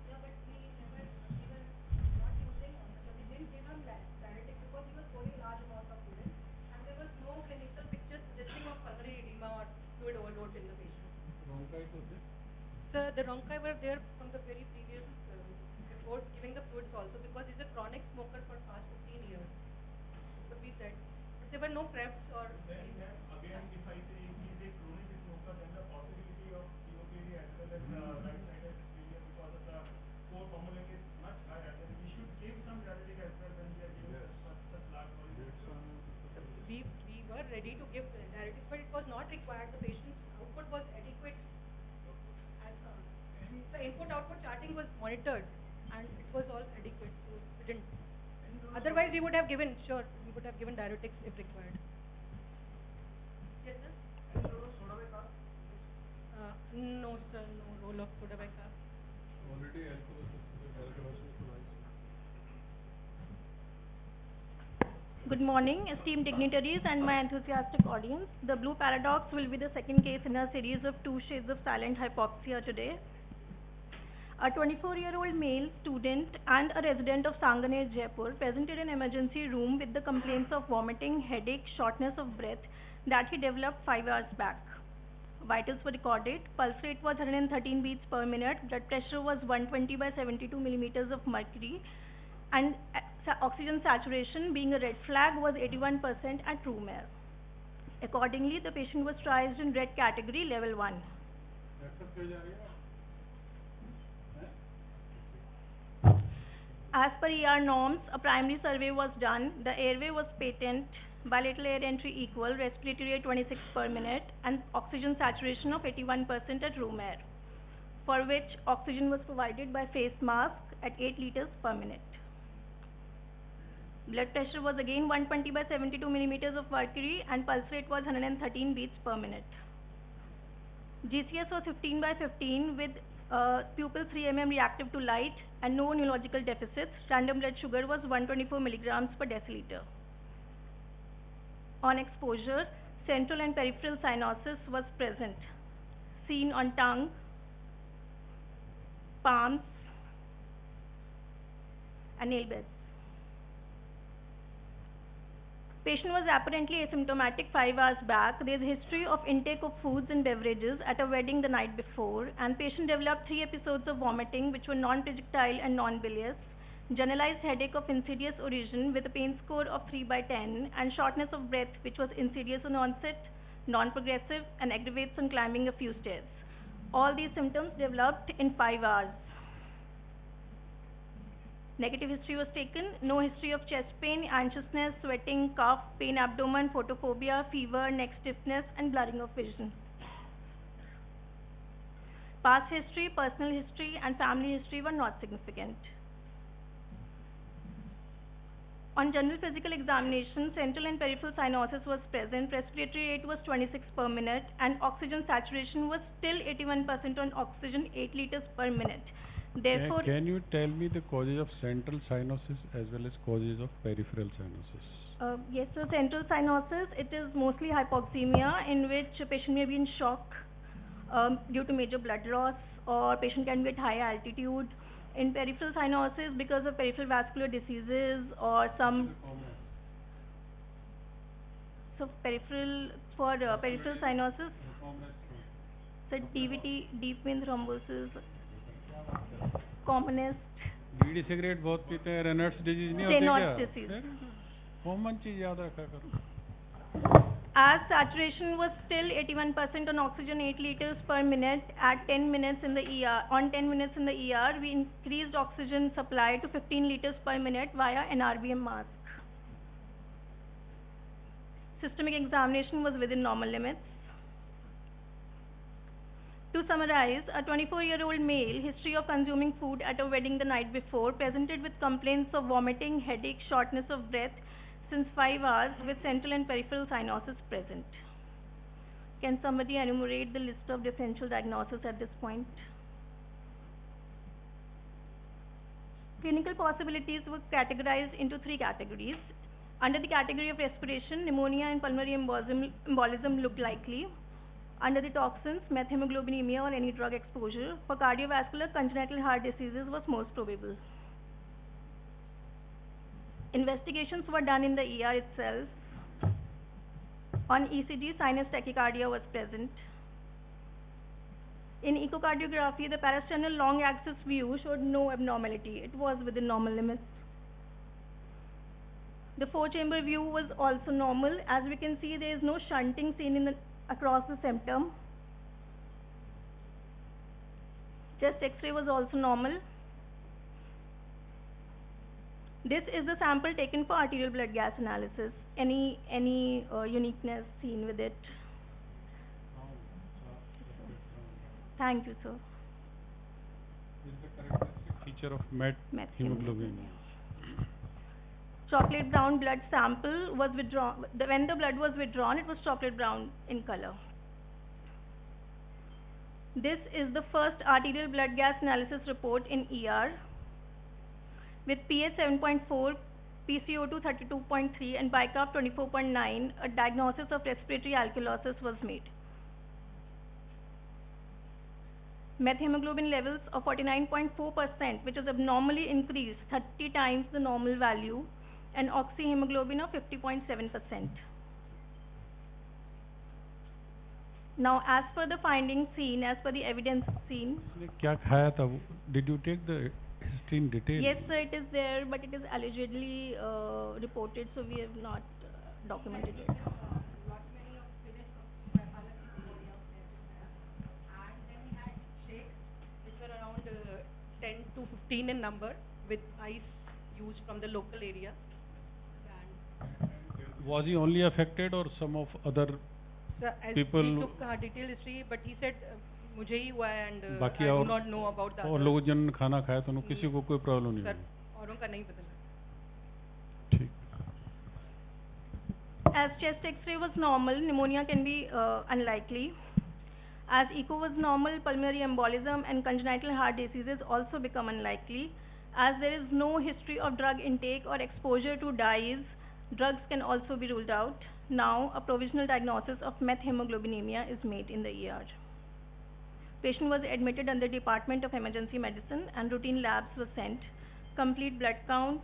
Yeah, but we were not using, we didn't give him diuretic because he was pouring large amounts of urine, and there was no clinical picture suggesting of pulmonary edema or fluid overload in the patient. The bronchi were there from the very previous, before giving the fluids also, because he's a chronic smoker for past 15 years. So we said, but there were no preps or... Then again, if I say he's a chronic smoker, then the possibility of COPD as well as right-sided failure because of the core formulae is much higher. Then we should give some diuretic as well when we are giving such large volumes. We were ready to give diuretics, but it was not required. The patient's output was adequate. The input-output charting was monitored, and it was all adequate, so we didn't. Otherwise, we would have given, we would have given diuretics if required. Yes, sir? No, sir, no role of soda bicarb. Already Good morning, esteemed dignitaries and my enthusiastic audience. The blue paradox will be the second case in a series of 2 shades of silent hypoxia today. A 24-year-old male student and a resident of Sanganer, Jaipur, presented in emergency room with the complaints of vomiting, headache, shortness of breath that he developed 5 hours back. Vitals were recorded. Pulse rate was 113 beats per minute. Blood pressure was 120 by 72 millimeters of mercury. and oxygen saturation, being a red flag, was 81% at room air. Accordingly, the patient was triaged in red category level 1. As per ER norms, a primary survey was done. The airway was patent, bilateral air entry equal, respiratory rate 26 per minute, and oxygen saturation of 81% at room air, for which oxygen was provided by face mask at 8 liters per minute. Blood pressure was again 120 by 72 millimeters of mercury, and pulse rate was 113 beats per minute. GCS was 15 by 15 with pupil 3 mm reactive to light and no neurological deficits. Random blood sugar was 124 milligrams per deciliter. On exposure, central and peripheral cyanosis was present, seen on tongue, palms, and nail beds. Patient was apparently asymptomatic 5 hours back. There is a history of intake of foods and beverages at a wedding the night before, and patient developed 3 episodes of vomiting which were non-projectile and non-bilious, generalized headache of insidious origin with a pain score of 3 by 10, and shortness of breath which was insidious on onset, non-progressive, and aggravates on climbing a few stairs. All these symptoms developed in 5 hours. Negative history was taken. No history of chest pain, anxiousness, sweating, cough, pain abdomen, photophobia, fever, neck stiffness, and blurring of vision. Past history, personal history, and family history were not significant. On general physical examination, central and peripheral cyanosis was present. Respiratory rate was 26 per minute, and oxygen saturation was still 81% on oxygen, 8 liters per minute. Therefore, can you tell me the causes of central cyanosis as well as causes of peripheral cyanosis? Yes, so central cyanosis, it is mostly hypoxemia, in which a patient may be in shock due to major blood loss, or patient can be at high altitude. In peripheral cyanosis, because of peripheral vascular diseases or some... So peripheral cyanosis, so DVT, deep vein thrombosis, commonest. Bidi cigarette बहुत पीते हैं, Reynolds disease नहीं होती क्या? Reynolds disease common चीज याद रखा करो. As saturation was still 81% on oxygen, 8 liters per minute at 10 minutes in the ER. On 10 minutes in the ER, we increased oxygen supply to 15 liters per minute via NRBM mask. Systemic examination was within normal limits. To summarize, a 24-year-old male, history of consuming food at a wedding the night before, presented with complaints of vomiting, headache, shortness of breath since 5 hours with central and peripheral cyanosis present. Can somebody enumerate the list of differential diagnosis at this point? Clinical possibilities were categorized into 3 categories. Under the category of respiration, pneumonia and pulmonary embolism looked likely. Under the toxins, methemoglobinemia or any drug exposure. For cardiovascular, congenital heart diseases was most probable. Investigations were done in the ER itself. On ECG, sinus tachycardia was present. In echocardiography, the parasternal long axis view showed no abnormality. It was within normal limits. The 4-chamber view was also normal. As we can see, there is no shunting seen across the septum. Chest X-ray was also normal. This is the sample taken for arterial blood gas analysis. Any uniqueness seen with it? Thank you, sir. This is the characteristic feature of hemoglobin. Chocolate brown blood sample was withdrawn. When the blood was withdrawn, it was chocolate brown in color. This is the first arterial blood gas analysis report in ER with pH 7.4, PCO2 32.3 and bicarb 24.9. A diagnosis of respiratory alkalosis was made. Methemoglobin levels of 49.4%, which is abnormally increased 30 times the normal value, and oxyhemoglobin of 50.7%. Now, as per the findings seen, as per the evidence seen. क्या खाया था? Did you take the history in detail. Yes, sir, it is there, but it is allegedly reported, so we have not documented it. Which were around 10 to 15 in number, with ice used from the local area. Was he only affected or some of other So as people? he took detailed history, but he said मुझे ही हुआ है and I बाकी do और not know about the और others. लोग जिन्होंने खाना खाया तो उन्हें किसी को कोई प्रॉब्लम नहीं Sir, हुई. औरों का नहीं पता. ठीक. As chest X-ray was normal, pneumonia can be unlikely. As echo was normal, pulmonary embolism and congenital heart diseases also become unlikely. As there is no history of drug intake or exposure to dyes, drugs can also be ruled out. Now, a provisional diagnosis of methemoglobinemia is made in the ER. Patient was admitted under Department of Emergency Medicine and routine labs were sent. Complete blood count,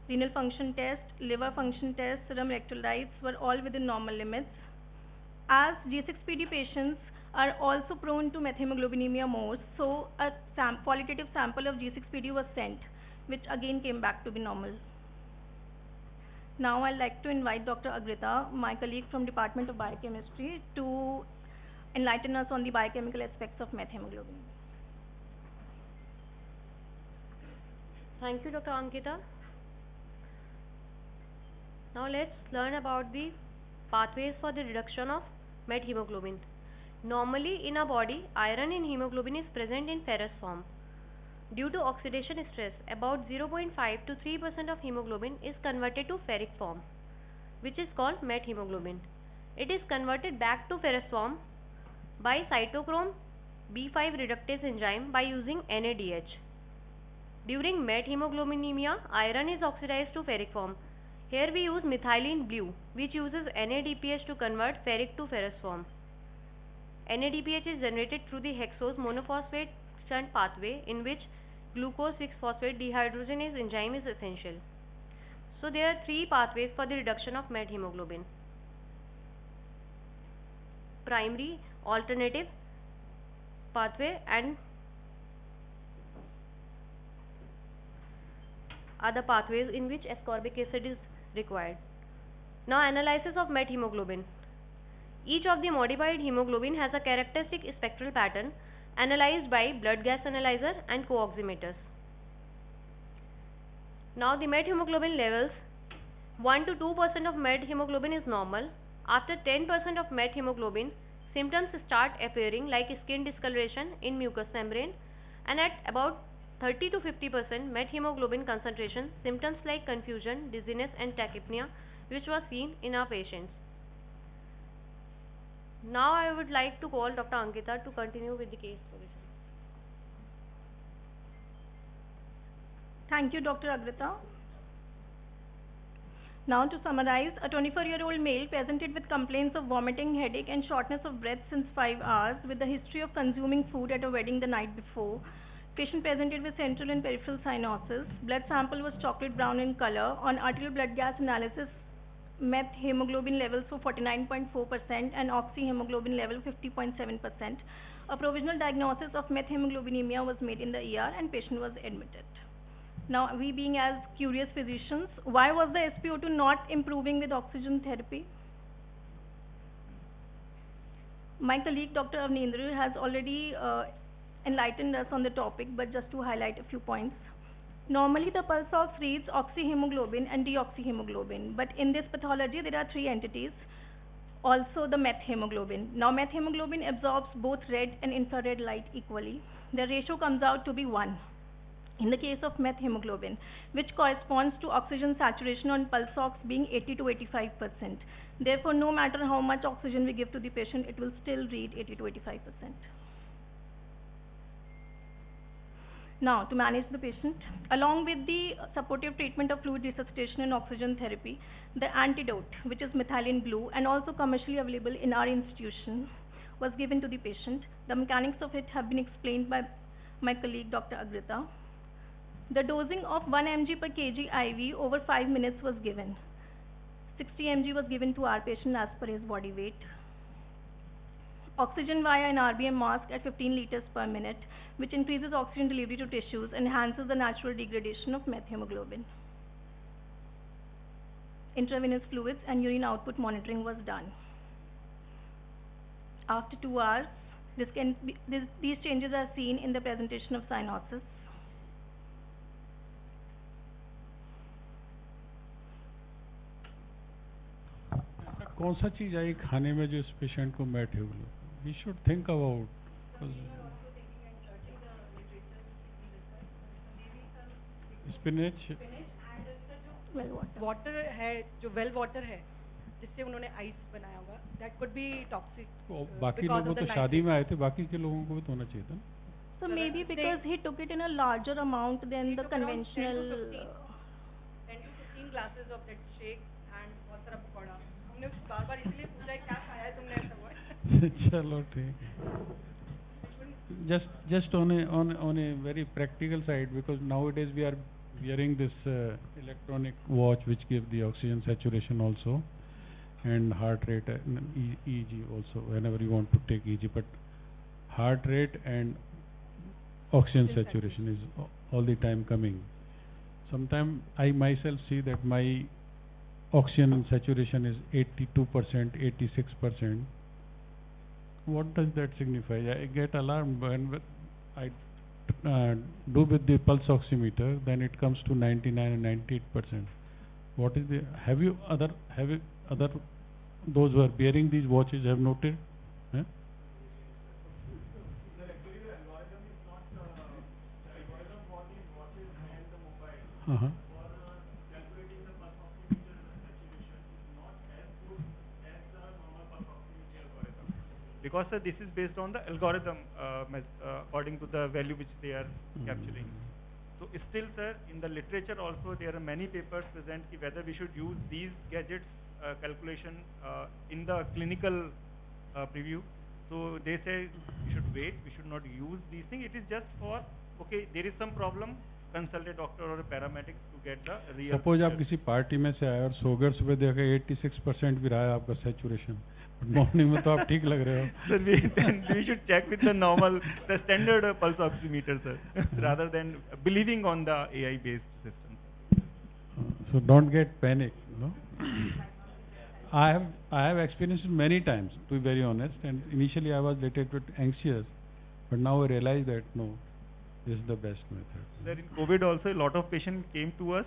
renal function test, liver function test, serum electrolytes were all within normal limits. As G6PD patients are also prone to methemoglobinemia more, so a qualitative sample of G6PD was sent, which again came back to be normal. Now I'd like to invite Dr. Agrita, my colleague from Department of Biochemistry, to enlighten us on the biochemical aspects of methemoglobinemia. Thank you, Dr. Ankita. Now let's learn about the pathways for the reduction of methemoglobin. Normally in our body, iron in hemoglobin is present in ferrous form. Due to oxidation stress, about 0.5 to 3% of hemoglobin is converted to ferric form, which is called methemoglobin. It is converted back to ferrous form by cytochrome B5 reductase enzyme by using NADH. During methemoglobinemia, iron is oxidized to ferric form. Here we use methylene blue, which uses NADPH to convert ferric to ferrous form. NADPH is generated through the hexose monophosphate shunt pathway, in which glucose 6-phosphate dehydrogenase enzyme is essential. So there are three pathways for the reduction of methemoglobin: primary, alternative pathway, and other pathways in which ascorbic acid is required. Now analysis of methemoglobin. Each of the modified hemoglobin has a characteristic spectral pattern analyzed by blood gas analyzer and co-oximeters. Now the methemoglobin levels: 1 to 2% of methemoglobin is normal. After 10% of methemoglobin, symptoms start appearing like skin discoloration in mucous membrane, and at about 30 to 50% methemoglobin concentration, symptoms like confusion, dizziness and tachypnea, which was seen in our patients. Now I would like to call Dr. Ankita to continue with the case solution. Thank you, Dr. Agrita. Now to summarize, a 24-year-old male presented with complaints of vomiting, headache and shortness of breath since 5 hours with a history of consuming food at a wedding the night before. Patient presented with central and peripheral cyanosis. Blood sample was chocolate brown in color. On arterial blood gas analysis, methemoglobin levels were 49.4% and oxyhemoglobin level 50.7%. A provisional diagnosis of methemoglobinemia was made in the ER and patient was admitted. Now, we being as curious physicians, why was the SpO2 not improving with oxygen therapy? My colleague Dr. Avniendra has already enlightened us on the topic, but just to highlight a few points. Normally the pulse ox reads oxyhemoglobin and deoxyhemoglobin, but in this pathology there are three entities, also the methemoglobin. Now methemoglobin absorbs both red and infrared light equally. The ratio comes out to be 1 in the case of methemoglobin, which corresponds to oxygen saturation on pulse ox being 80 to 85%. Therefore, no matter how much oxygen we give to the patient, it will still read 80 to 85%. Now, to manage the patient, along with the supportive treatment of fluid resuscitation and oxygen therapy, the antidote, which is methylene blue and also commercially available in our institution, was given to the patient. The mechanics of it have been explained by my colleague Dr. Agrita. The dosing of 1 mg per kg IV over 5 minutes was given. 60 mg was given to our patient as per his body weight. Oxygen via an RBM mask at 15 liters per minute. which increases oxygen delivery to tissues, enhances the natural degradation of methemoglobin. Intravenous fluids and urine output monitoring was done. After 2 hours, these changes are seen in the presentation of cyanosis. कौन सा चीज आई खाने में जो इस patient को methaemoglobin? We should think about spinach, water है जो वेल वाटर है जिससे उन्होंने आइस बनाया होगा, दैट कुड बी टॉक्सिक. बाकी लोगों तो शादी में आए थे, बाकी के लोगों को भी तो होना चाहिए था. So maybe because he took it in a larger amount than the conventional. 10 to 15 glasses of that shake and बहुत सारा पकौड़ा. हमने बार-बार इसलिए पूछा क्या खाया है तुमने ऐसा हुआ. चलो ठीक. Just on a very practical side, because nowadays we are wearing this electronic watch which gives the oxygen saturation also and heart rate and EEG also whenever you want to take EEG, but heart rate and oxygen saturation is all the time coming. Sometimes I myself see that my oxygen saturation is 82%, 86%. What does that signify? I get alarmed when I do with the pulse oximeter, then it comes to 99 and 98%. What is the? Have you other those who are wearing these watches have noted? Eh? Uh-huh. Because this is based on the algorithm according to the value which they are capturing. So still, sir, in the literature also there are many papers present whether we should use these gadgets calculation in the clinical preview. So they say we should wait, we should not use these things. It is just for, okay, there is some problem, consult a doctor or a paramedic to get the real. Suppose आप किसी party में से आए और सो गए, सुबह देखा 86% भी रहा है आपका saturation. मॉर्निंग में तो आप ठीक लग रहे हो. Sir, we should check with the normal, the standard pulse oximeter, sir, rather than believing on the AI based system. So don't get panic, no. I have experienced it many times, to be very honest, and initially I was little bit anxious, but now I realize that no, this is the best method. Sir, in COVID also a lot of patients came to us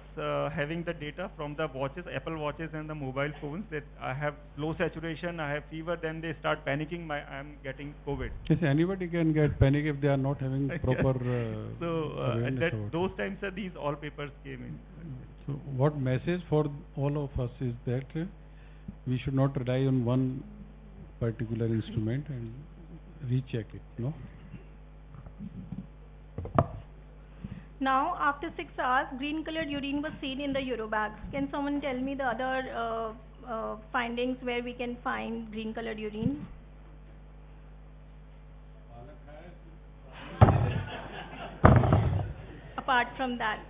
having the data from the watches, Apple watches and the mobile phones, that I have low saturation, I have fever, then they start panicking, I am getting COVID. Yes, anybody can get panic if they are not having proper those times, sir, these all papers came in. So what message for all of us is that we should not rely on one particular instrument and recheck it, no? Now, after 6 hours, green colored urine was seen in the urobags. Can someone tell me the other findings where we can find green colored urine? Apart from that.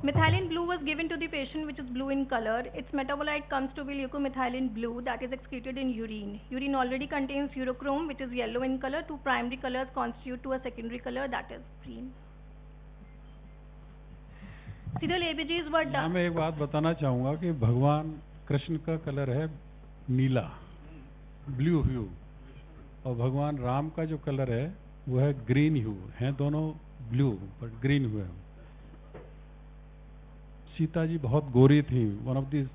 Methylene blue was given to the patient, which is blue in color. Its metabolite comes to be leukomethylene blue, that is excreted in urine. Urine already contains urochrome, which is yellow in color. Two primary colors constitute to a secondary color, that is green. Serial ABGs were done. मैं एक बात बताना चाहूँगा कि भगवान कृष्ण का colour है नीला, blue ह्यू, और भगवान राम का जो कलर है वो है ग्रीन ह्यू. हैं दोनों ब्लू बट ग्रीन ह्यू है. सीता जी बहुत गोरी थी, one of the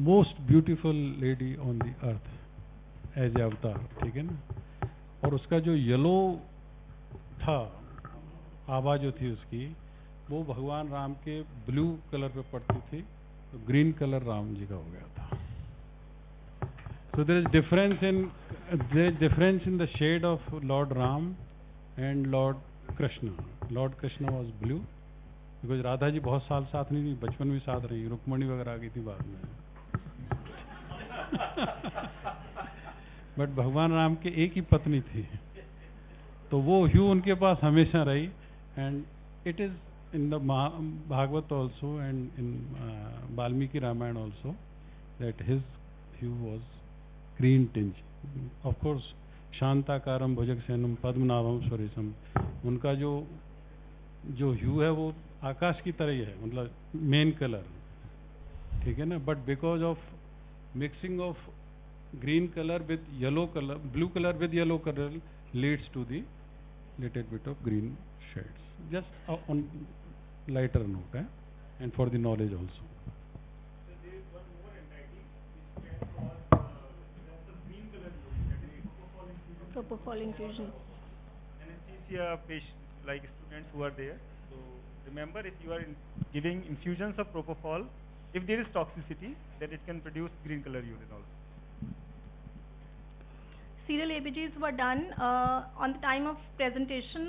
most beautiful lady on the earth as a avatar, ठीक है ना. और उसका जो येलो था, आभा जो थी उसकी, वो भगवान राम के ब्लू कलर पे पड़ती थी, तो ग्रीन कलर राम जी का हो गया था. So there is difference in the shade of lord Ram and lord Krishna. Lord Krishna was blue because Radha ji बहुत साल साथ नहीं थी, बचपन में साथ रही, रुक्मणी वगैरह आ गई थी बाद में. बट भगवान राम के एक ही पत्नी थी, तो वो ह्यू उनके पास हमेशा रही. And it is in the Bhagavata also and in Valmiki Ramayana also that his hue was green tinge. Of course, शांताकारम भुजगसेनम पद्मनाभम सुरेशम, उनका जो ह्यू है वो आकाश की तरह ही है, मतलब मेन कलर, ठीक है ना. But because of mixing of green color with yellow color, blue color with yellow color leads to the little bit of green shades. Just on lighter note, and for the knowledge also. So there is one more entity which can cause lots of green color lesions, that is propofol infusion. Propofol infusion. Anesthesia patient, like students who are there. So remember, if you are giving infusions of propofol, if there is toxicity, then it can produce green color urine also. Serial ABGs were done on the time of presentation.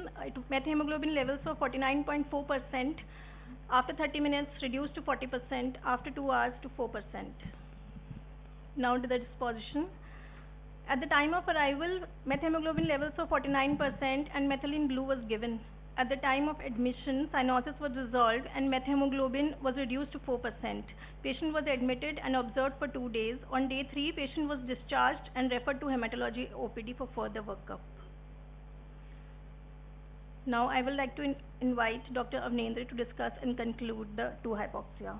Methemoglobin levels were 49.4%. After 30 minutes, reduced to 40%. After 2 hours, to 4%. Now to the disposition. At the time of arrival, methemoglobin levels were 49% and methylene blue was given. At the time of admission, cyanosis was resolved and methemoglobin was reduced to 4%. Patient was admitted and observed for 2 days. On day 3, patient was discharged and referred to hematology OPD for further workup. Now I would like to invite Dr. Avniendra to discuss and conclude the 2 hypoxia.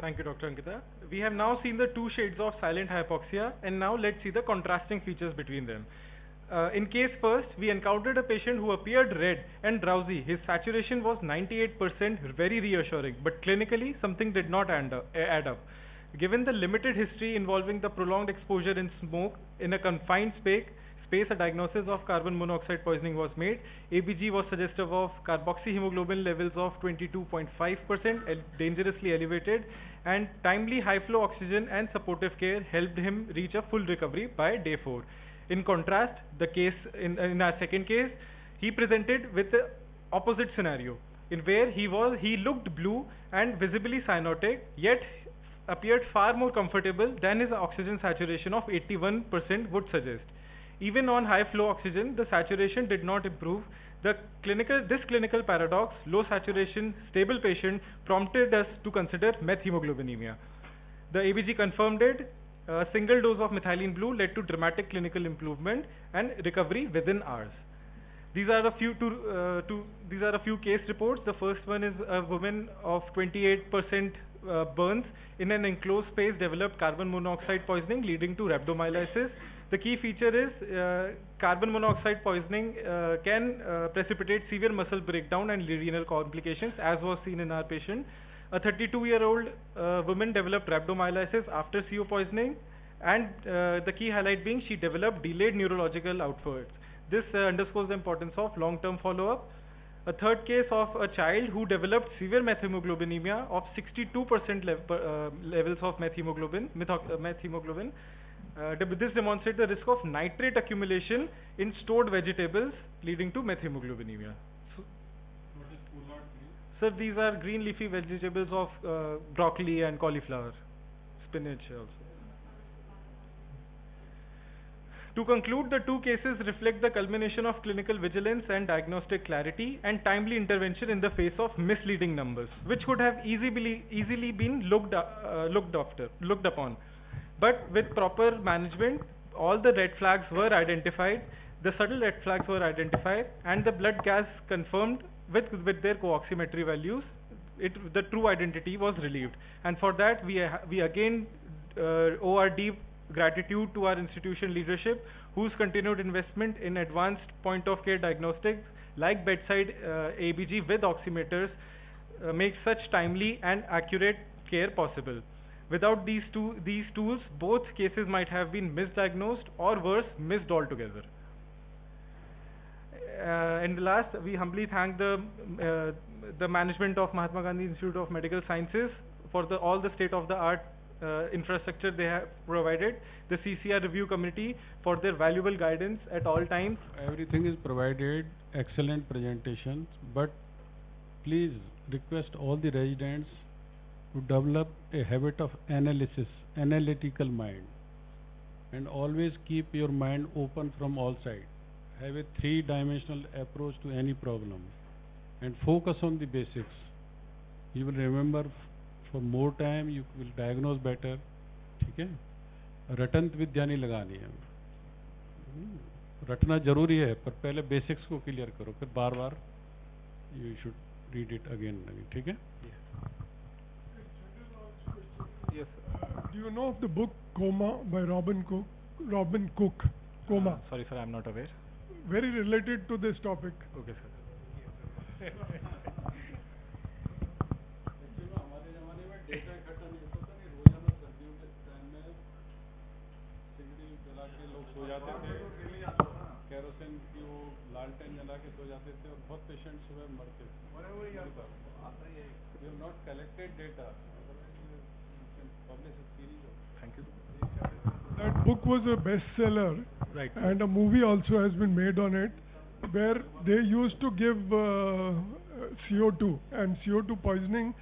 Thank you, Dr. Ankita. We have now seen the 2 shades of silent hypoxia, and now let's see the contrasting features between them. In case first, we encountered a patient who appeared red and drowsy. His saturation was 98%, very reassuring, but clinically something did not add up. Given the limited history involving the prolonged exposure in smoke in a confined space, a diagnosis of carbon monoxide poisoning was made. ABG was suggestive of carboxyhemoglobin levels of 22.5%, dangerously elevated, and timely high flow oxygen and supportive care helped him reach a full recovery by day 4. In contrast, the case in our second case, he presented with the opposite scenario, in where he looked blue and visibly cyanotic, yet appeared far more comfortable than his oxygen saturation of 81% would suggest. Even on high flow oxygen, the saturation did not improve. This clinical paradox, low saturation, stable patient, prompted us to consider methemoglobinemia. The ABG confirmed it. A single dose of methylene blue led to dramatic clinical improvement and recovery within hours. These are a few case reports. The first one is a woman of 28% burns in an enclosed space developed carbon monoxide poisoning leading to rhabdomyolysis. The key feature is carbon monoxide poisoning can precipitate severe muscle breakdown and renal complications, as was seen in our patient. A 32-year-old woman developed rhabdomyolysis after CO poisoning, and the key highlight being she developed delayed neurological outbursts. This underscores the importance of long-term follow-up. A third case of a child who developed severe methemoglobinemia of 62% levels of methemoglobin. This demonstrates the risk of nitrate accumulation in stored vegetables, leading to methemoglobinemia. Sir, these are green leafy vegetables of broccoli and cauliflower, spinach also. To conclude, the 2 cases reflect the culmination of clinical vigilance and diagnostic clarity and timely intervention in the face of misleading numbers, which could have easily been looked upon. But with proper management, all the red flags were identified, the subtle red flags were identified, and the blood gas confirmed with their co-oximetry values. The true identity was relieved. And for that, we again owe our deep gratitude to our institution leadership, whose continued investment in advanced point-of-care diagnostics like bedside ABG with oximeters makes such timely and accurate care possible. Without these tools, both cases might have been misdiagnosed or worse, missed altogether. And last, we humbly thank the management of Mahatma Gandhi Institute of Medical Sciences for all the state-of-the-art infrastructure they have provided, the CCR review committee for their valuable guidance at all times. Everything is provided, excellent presentations, but please request all the residents to develop a habit of analytical mind, and always keep your mind open from all sides. Have a 3-dimensional approach to any problem and focus on the basics. You will remember for more time, you will diagnose better. ठीक है? रटंत विद्या नहीं लगानी है. रटना जरूरी है, पर पहले बेसिक्स को क्लियर करो, फिर बार बार you should read it again and again. ठीक है? Yes. Do you know of the book Coma by Robin Cook? Robin Cook. Coma. Sorry, sir, I'm not aware. Very related to this topic. Okay, sir. हमारे ज़माने में data इकट्ठा नहीं होता था, नहीं रोजाना सर्दियों के टाइम में सिगड़ी जला के लोग सो जाते थे, केरोसिन की वो लालटेन जला के सो जाते थे और बहुत पेशेंट सुबह मरते थे. We have not collected data. Otherwise, you can publish a series of. Thank you. That book was a bestseller, Right. and a movie also has been made on it, where they used to give CO2, and CO2 poisoning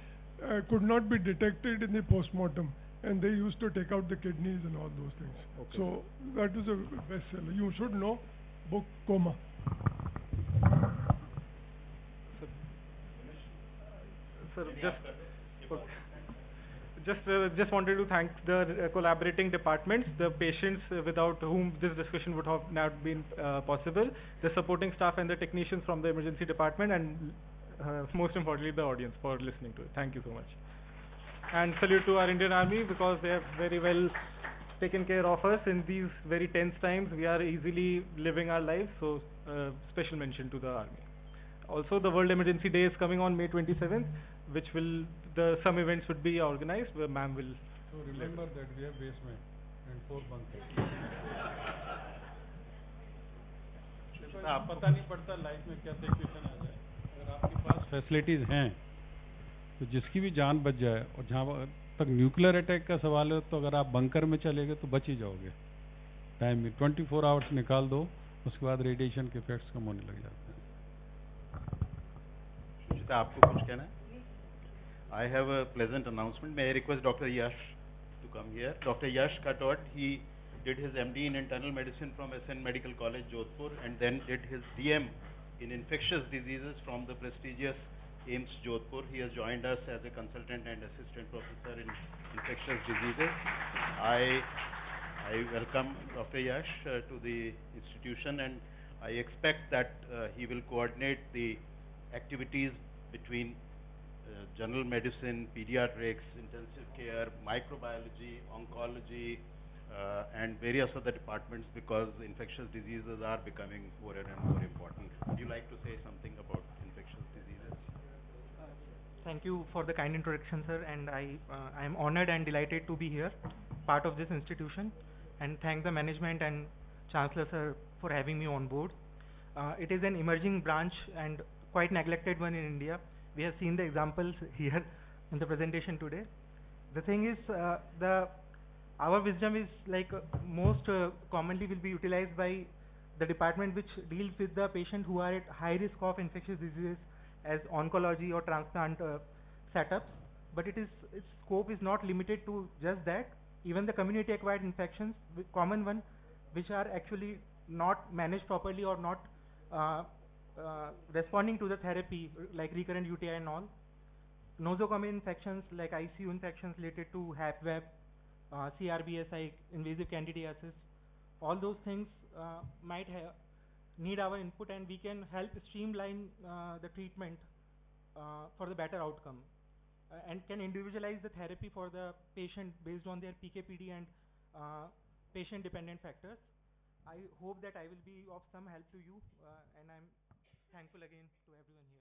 could not be detected in the postmortem, and they used to take out the kidneys and all those things. Okay. So that was a bestseller. You should know book Coma. Sir, just wanted to thank the collaborating departments, the patients without whom this discussion would have not been possible, the supporting staff and the technicians from the emergency department, and most importantly the audience for listening to it. Thank you so much. And salute to our Indian Army, because they have very well taken care of us in these very tense times. We are easily living our lives, so special mention to the Army. Also, the World Emergency Day is coming on May 27th, which will, some events would be organized, where ma'am will. So remember that we have basement and 4 bunkers. देखो, आप पता नहीं पड़ता life में क्या situation आ जाए. अगर आपके पास फैसिलिटीज हैं, तो जिसकी भी जान बच जाए, और जहाँ तक न्यूक्लियर अटैक का सवाल है, तो अगर आप बंकर में चले गए तो बच ही जाओगे. टाइम में 24 आवर्स निकाल दो, उसके बाद रेडिएशन के इफेक्ट्स कम होने लग जाते हैं. सुचिता, आपको कुछ कहना है? I have a pleasant announcement. May I request Dr. Yash to come here? Dr. Yash Katot, he did his MD in internal medicine from SN Medical College, Jodhpur, and then did his DM in infectious diseases from the prestigious AIMS, Jodhpur. He has joined us as a consultant and assistant professor in infectious diseases. I welcome Dr. Yash to the institution, and I expect that he will coordinate the activities between general medicine, pediatrics, intensive care, microbiology, oncology, and various other departments, because infectious diseases are becoming more and more important. Would you like to say something about infectious diseases? Thank you for the kind introduction, sir, and I am honored and delighted to be here, part of this institution, and thank the management and Chancellor, sir, for having me on board. It is an emerging branch and quite neglected one in India. We have seen the examples here in the presentation today. The thing is, our wisdom is like most commonly will be utilized by the department which deals with the patient who are at high risk of infectious diseases, as oncology or transplant setups. But its scope is not limited to just that. Even the community acquired infections, common one, which are actually not managed properly or not responding to the therapy, like recurrent UTI and all. Nosocomial infections like ICU infections related to HAP-VAP, CRBS like invasive candidiasis, all those things might need our input, and we can help streamline the treatment for the better outcome, and can individualize the therapy for the patient based on their PK/PD and patient dependent factors. I hope that I will be of some help to you, and I'm thankful again to everyone here.